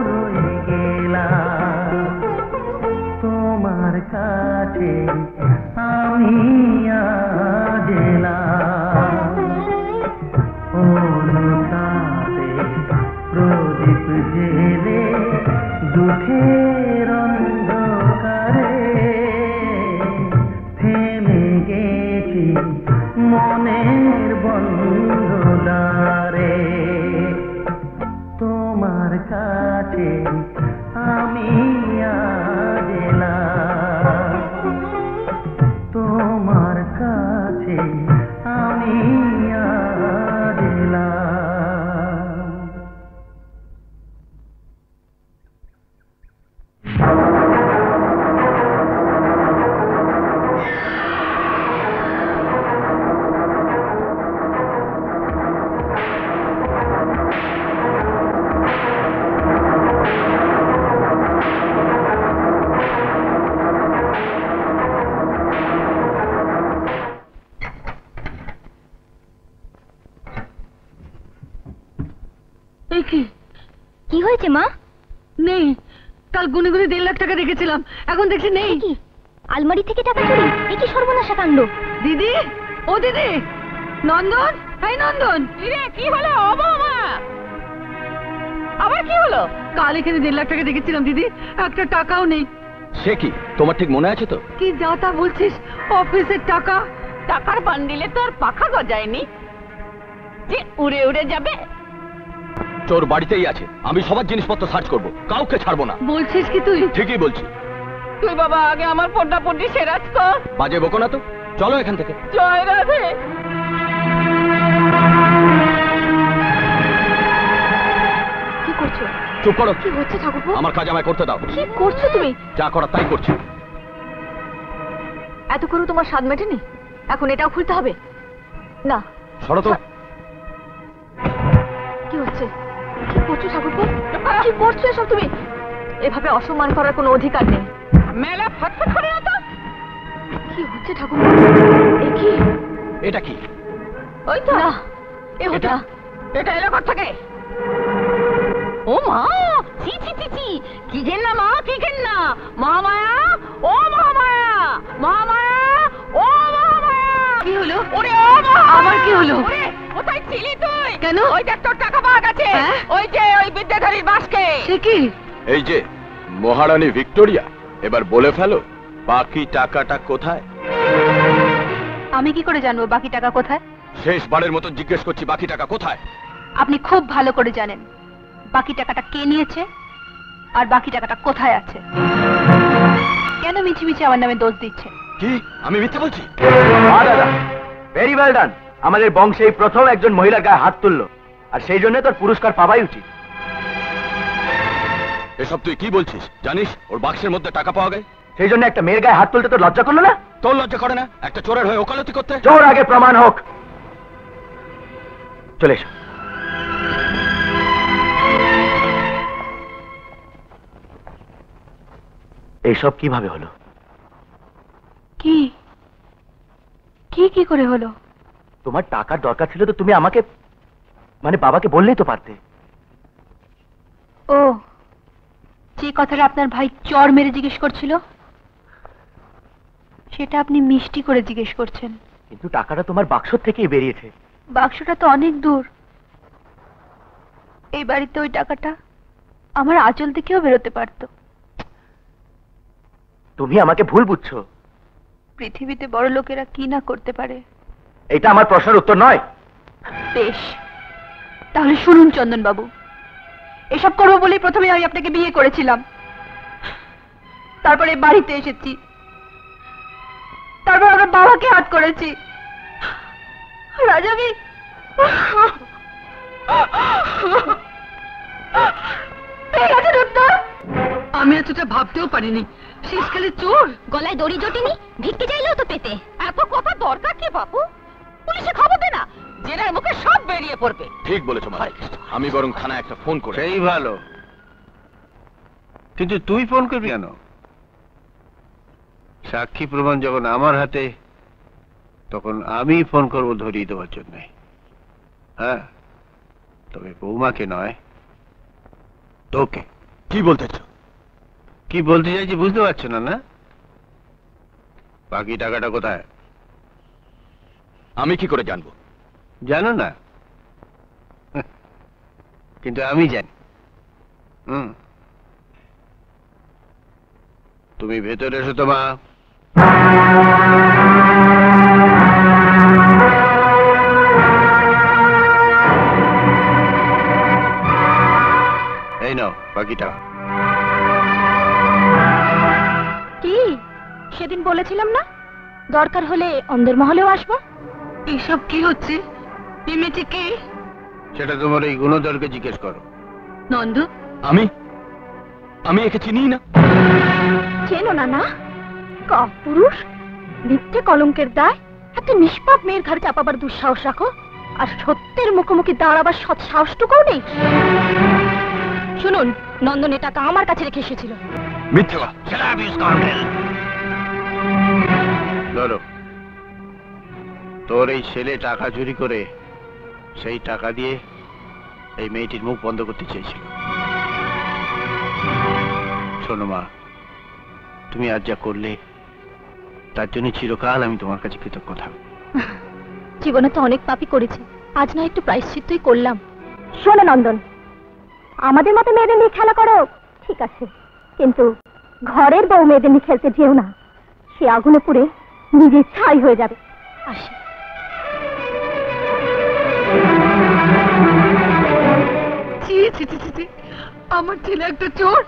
রয়ে গেলাম। তোমার কাছে আমি আজ এলাম। অনুতাপে প্রদীপ জেলে দুঃখের অন্ধকারে থেমে গেছি মনের বন্ধুদারে। তোমার কাছে আমি আজ এলাম। তোমার কাছে আমি আজ এলাম। কি হয়েছে মা? নেই, কাল গুনে গুনে 1.5 লাখ টাকা রেখেছিলাম, এখন দেখছি নেই। কি আলমারি থেকে টাকা চুরি? এ কি সর্বনাশা কাণ্ড! দিদি, ও দিদি, নন্দন, এই নন্দন, কি হলো? ও বাবা, আবার কি হলো? কাল এখানে 1.5 লাখ টাকা রেখেছিলাম দিদি, একটা টাকাও নেই। সে কি, তোমার ঠিক মনে আছে তো? কি যা তা বলছিস? অফিসের টাকা, টাকার বান্ডিলে তো আর পাখা গজায়নি যে উড়ে উড়ে যাবে। চোর বাড়িতেই আছে, আমি সবার জিনিসপত্র সার্চ করব, কাউকে ছাড়বো না। বলছিস কি তুই? ঠিকই বলছি। তুই বাবা আগে আমার পড্ডা পড্ডি সেরাজ কর। বাজে বকো না তো, চলো এখান থেকে। জয় রাধে। কি করছো? চুপ করো। কি হচ্ছে ঠাকুরপো? আমার কাজ আমায় করতে দাও। কি করছো তুমি? যা করার তাই করছি। এত করে তোমার স্বাদ মেটেনি, এখন এটাও খুলতে হবে? না। সরো তো। কি হচ্ছে? কি করছো ঠাকুরপো? কি করছো এসব তুমি? এভাবে অসম্মান করার কোনো অধিকার নেই। মেলা ফটফট করে না তো। কি হচ্ছে ঠাকুরপো? এ কি? এটা কি? ওই তো না, এ হটা। এটা এলো কোথা থেকে? ও মা, চি চি চি চি, কি ঘেন্না মা, কি ঘেন্না! মহামায়া, ও মহামায়া, মহামায়া, ও মহামায়া! কি হলো? ওরে ও মা! আবার কি হলো? ওরে, কোথায় ছিলি তুই? কেন? ওই দেখ তোর টাকা পাওয়া গেছে। ওই যে ওই বিদ্যাধরীর বাসকে। সে কি? এই যে মহারানী ভিক্টোরিয়া, এবার বলে ফেলো বাকি টাকাটা কোথায়? আমি কি করে জানবো বাকি টাকা কোথায়? শেষবারের মতো জিজ্ঞেস করছি, বাকি টাকা কোথায়? আপনি খুব ভালো করে জানেন বাকি টাকাটা কে নিয়েছে আর বাকি টাকাটা কোথায় আছে। কেন মিছিমিছি আমার নামে দোষ দিচ্ছে? কি আমি মিথ্যে বলছি? দাদা, ভেরি ওয়েল ডান। আমাদের বংশে এই প্রথম একজন মহিলার গায়ে হাত তুললো, আর সেই জন্য তোর পুরস্কার পাওয়াই উচিত। এসব তুই কি বলছিস? জানিস ওর বাক্সের মধ্যে টাকা পাওয়া যায়? সেই জন্য একটা মেয়ের গায়ে হাত তুলতে তোর লজ্জা করলো না? তোর লজ্জা করে না একটা চোরের হয়ে ওকালতি করতে? চোর আগে প্রমাণ হোক। চলে এসো। এইসব কিভাবে হলো? কি কি কি করে হলো? তোমার টাকার দরকার ছিল তো তুমি আমাকে মানে বাবাকে বললেই তো পারতে। ও, যে কথাটা আপনার ভাই চর মেরে জিজ্ঞেস করছিল সেটা আপনি মিষ্টি করে জিজ্ঞেস করছেন। কিন্তু টাকাটা তোমার বাক্স থেকেই বেরিয়েছে। বাক্সটা তো অনেক দূর। এই বাড়িতে ওই টাকাটা আমার আঁচল থেকেও বেরোতে পারতো। তুমি আমাকে ভুল বুঝছো। পৃথিবীতে বড় লোকেরা কি না করতে পারে। এটা আমার প্রশ্নের উত্তর নয়। বেশ, তাহলে শুনুন চন্দন বাবু, এসব করবো বলেই প্রথমে আমি আপনাকে বিয়ে করেছিলাম, তারপরে বাড়িতে এসেছি, তারপর আমরা বাবাকে হাত করেছি। রাজা আমি এতটা ভাবতেও পারিনি শেষকালে চোর। গলায় দড়ি জটেনি, ভিক্ষে চাইলেও তো পেতে। এত কথা দরকার কি বাপু? পুলিশে খবর দে না, জেনার মুখে সব বেরিয়ে পড়বে। ঠিক বলেছো মা, আমি বরং থানায় একটা ফোন করে। সেই ভালো, কিন্তু তুই ফোন করবি কেন? সাক্ষী প্রমাণ যখন আমার হাতে, তখন আমি ফোন করবো ধরিয়ে দেওয়ার জন্য। হ্যাঁ, তবে বৌমাকে নয়, তোকে। কি বলতেছ? কি বলতে চাইছি বুঝতে পারছো না? না, বাকি টাকাটা কোথায়? আমি কি করে জানবো? জানো না, কিন্তু আমি জানি। তুমি ভেতরে এসো তো মা। এই নাও বাকি টাকা। কি সেদিন বলেছিলাম না, দরকার হলে অন্দরমহলেও আসবো। এইসব কি হচ্ছে? এই মেয়েটি কে? সেটা তোমার এই গুণধরকে জিজ্ঞেস করো। নন্দ, আমি একে চিনি না। চেনো না? না, কাপুরুষ, মিথ্যে কলঙ্কের দায় একটা নিষ্পাপ মেয়ের ঘরে চাপাবার দুঃসাহস রাখো, আর সত্যের মুখোমুখি দাঁড়াবার সৎ সাহসটুকুও নেই। শুনুন, নন্দন এ টাকা আমার কাছে রেখে এসেছিল। মিথ্যে ধরো, তোর এই ছেলে টাকা চুরি করে সেই টাকা দিয়ে এই মেয়েটির মুখ বন্ধ করতে চেয়েছিল। শোনো মা, তুমি আজ যা করলে তার জন্য চিরকাল আমি তোমার কাছে কৃতজ্ঞ থাকবো। জীবনে তো অনেক পাপই করেছি, আজ না একটু প্রায়শ্চিত্তই করলাম। শোনো নন্দন, আমাদের মতো মেয়েদের নিয়ে খেলা করো ঠিক আছে, কিন্তু ঘরের বউ মেয়েদের নিয়ে খেলতে যেও না, সে আগুনে পুড়ে নিজে ছাই হয়ে যাবে। আসি। আমার ছেলে একটা চোর,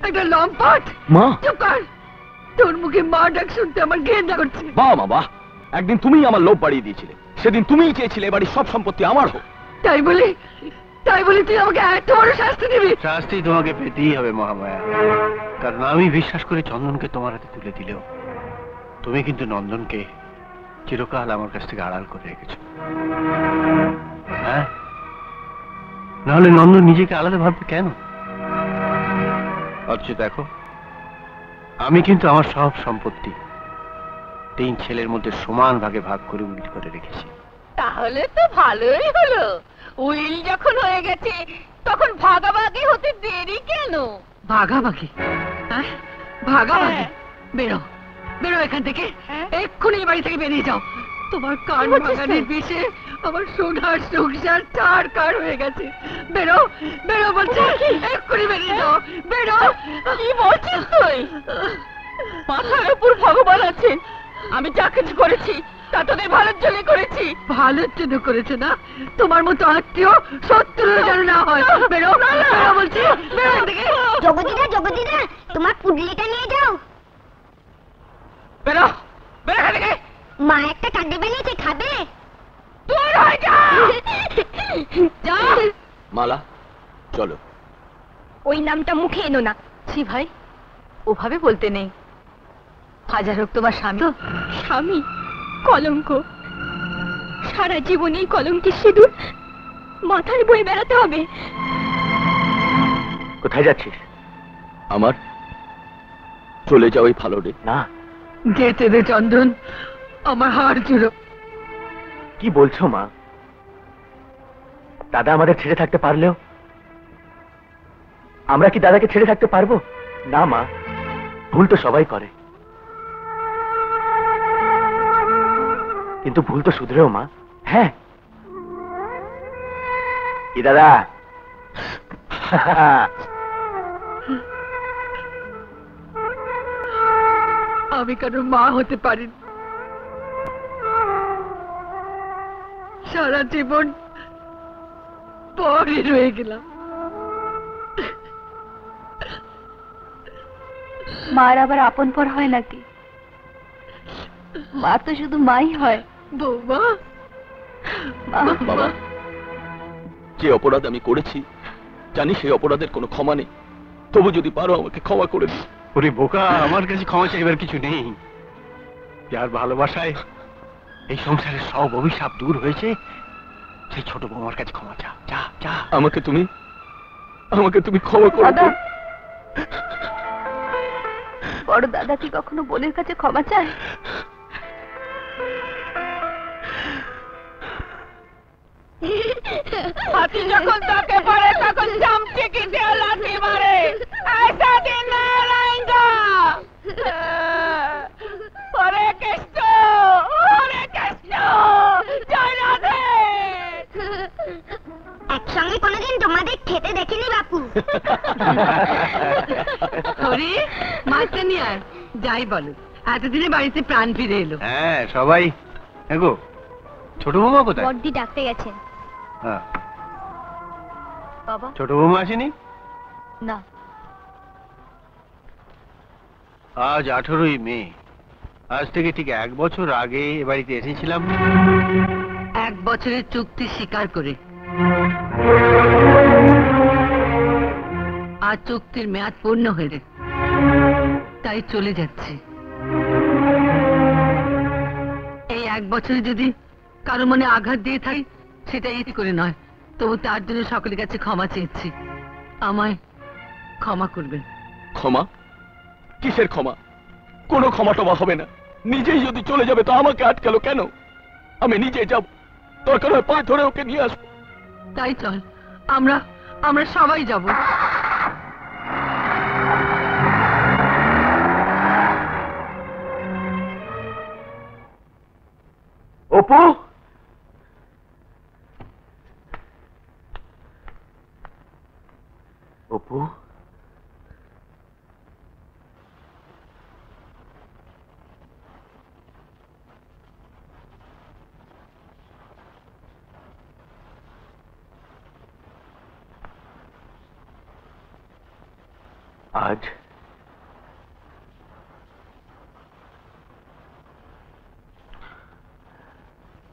একটা লম্পট। মা, চুপ কর, তোর মুখে মা ডাক শুনতে আমার ঘেন্না করছে। বাহ বাবা, একদিন তুমিই আমার লোভ বাড়িয়ে দিয়েছিলে, সেদিন তুমিই চেয়েছিলে বাড়ির সব সম্পত্তি আমার হোক। তাই বলে তুই আমাকে এত বড় শাস্তি দিবি? শাস্তি তোমাকে পেতেই হবে মহামায়া, কারণ আমি বিশ্বাস করে চন্দনকে তোমার হাতে তুলে দিলেও তুমি কিন্তু নন্দনকে চিরকাল আমার কাছ থেকে আড়াল করে রেখেছো। হ্যাঁ, নাহলে নন্দন নিজেকে আলাদা ভাববে কেন? অথচ দেখো, আমি কিন্তু আমার সব সম্পত্তি 3 ছেলের মধ্যে সমান ভাগে ভাগ করে উইল করে রেখেছি। তাহলে তো ভালোই হলো, উইল যখন হয়ে গেছে তখন ভাগাভাগি হতে দেরি কেন? ভাগাভাগি? হ্যাঁ, ভাগাভাগি? বেরো, বেরো এখান থেকে, এক্ষুনি বাড়ি থেকে বেরিয়ে যাও। তোমার কান ভাগানির বিষে আমার সোনার সংসার চারকার হয়ে গেছে। বেরো, বেরো বলছি, এক্ষুনি বেরিয়ে যাও, বেরো। কি বলছিস তুই? মাথার উপর ভগবান আছেন, আমি যা কিছু করেছি তা তোদের ভালোর জন্য করেছি। ভালোর জন্য করেছে না? তোমার মতো আত্মীয় শত্রুর যেন না হয়। বেরো, বেরো বলছি, বেরো থেকে। জগদিদা, তোমার পুডলিটা নিয়ে যাও। বেরো, বেরো থেকে। মা একটা কাঁদে বেরিয়েছে, খাবে? দূর হয়ে যা। যা। মালা, চলো। ওই নামটা মুখে এনো না। ছি ভাই, ওভাবে বলতে নেই। হাজার হোক তোমার স্বামী। তো স্বামী কলঙ্ক, সারা জীবনেই কলঙ্কের সিঁদুর মাথায় বয়ে বেড়াতে হবে। কোথায় যাচ্ছিস? চলে যাওয়াই ভালো রে। না, যেতে দে চন্দন, আমার হাড় জুড়ো। কি বলছো মা? দাদা আমাদের ছেড়ে থাকতে পারলেও আমরা কি দাদাকে ছেড়ে থাকতে পারবো? না মা, ভুল তো সবাই করে, কিন্তু ভুল তো শুধরেও মা। হ্যাঁ কি দাদা? আমি কেন মা হতে পারি? সারা জীবন পরে রয়ে গেলাম। মার আবার আপন পর হয় নাকি? মা তো শুধু মাই হয়। বৌমা, বাবা, যে অপরাধ আমি করেছি জানি সেই অপরাধের কোনো ক্ষমা নেই, তবু যদি পারো আমাকে ক্ষমা করে দিও। ওরে বোকা, আমার কাছে ক্ষমা চাইবার কিছু নেই। যার ভালোবাসায় এই সংসারের সব অভিশাপ দূর হয়েছে, সেই ছোট বৌমার কাছে ক্ষমা চা। যা যা। আমাকে তুমি ক্ষমা করো। বড় দাদা কি কখনো বোনের কাছে ক্ষমা চায়? হাতি যখন তাকে পড়ে তখন চামচে কি দিয়ে লাঠি মারে। ऐसा दिन नहीं रहेगा। হরে কৃষ্ণ, হরে কৃষ্ণ, জয় রাধে। একসঙ্গে কোনোদিন তোমাদের খেতে দেখিনি বাপু। হরি, মাছটা নিয়ে আয়। যাই বলো, এতদিনে বাড়িতে প্রাণ ফিরে এলো। হ্যাঁ সবাই। এগো ছোট বৌমা কোথায়? বড়দি ডাকতে গেছেন। হ্যাঁ, বাবা ছোট বৌমা আসেনি? না, আজ 18ই মে। আজ থেকে ঠিক 1 বছর আগে এ বাড়িতে এসেছিলাম। 1 বছরের চুক্তি স্বীকার করে। আজ চুক্তির মেয়াদ পূর্ণ হয়ে তাই চলে যাচ্ছি। এই 1 বছরে যদি কারো মনে আঘাত দিয়ে থাকি সেটা ইতি করে নয়, তবু তার জন্য সকলের কাছে ক্ষমা চেয়েছি। আমায় ক্ষমা করবেন। ক্ষমা? কিসের ক্ষমা? কোনো ক্ষমা টমা হবে না। নিজেই যদি চলে যাবে তো আমাকে আটকালো কেন? আমি নিজে যাব, দরকার হয় পা ধরে ওকে নিয়ে আসবো। তাই চল, আমরা সবাই যাব। অপু, অপু, আজ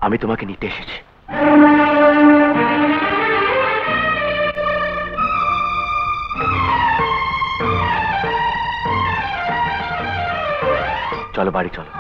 আমি তোমাকে নিতে এসেছি। চলো বাড়ি চলো।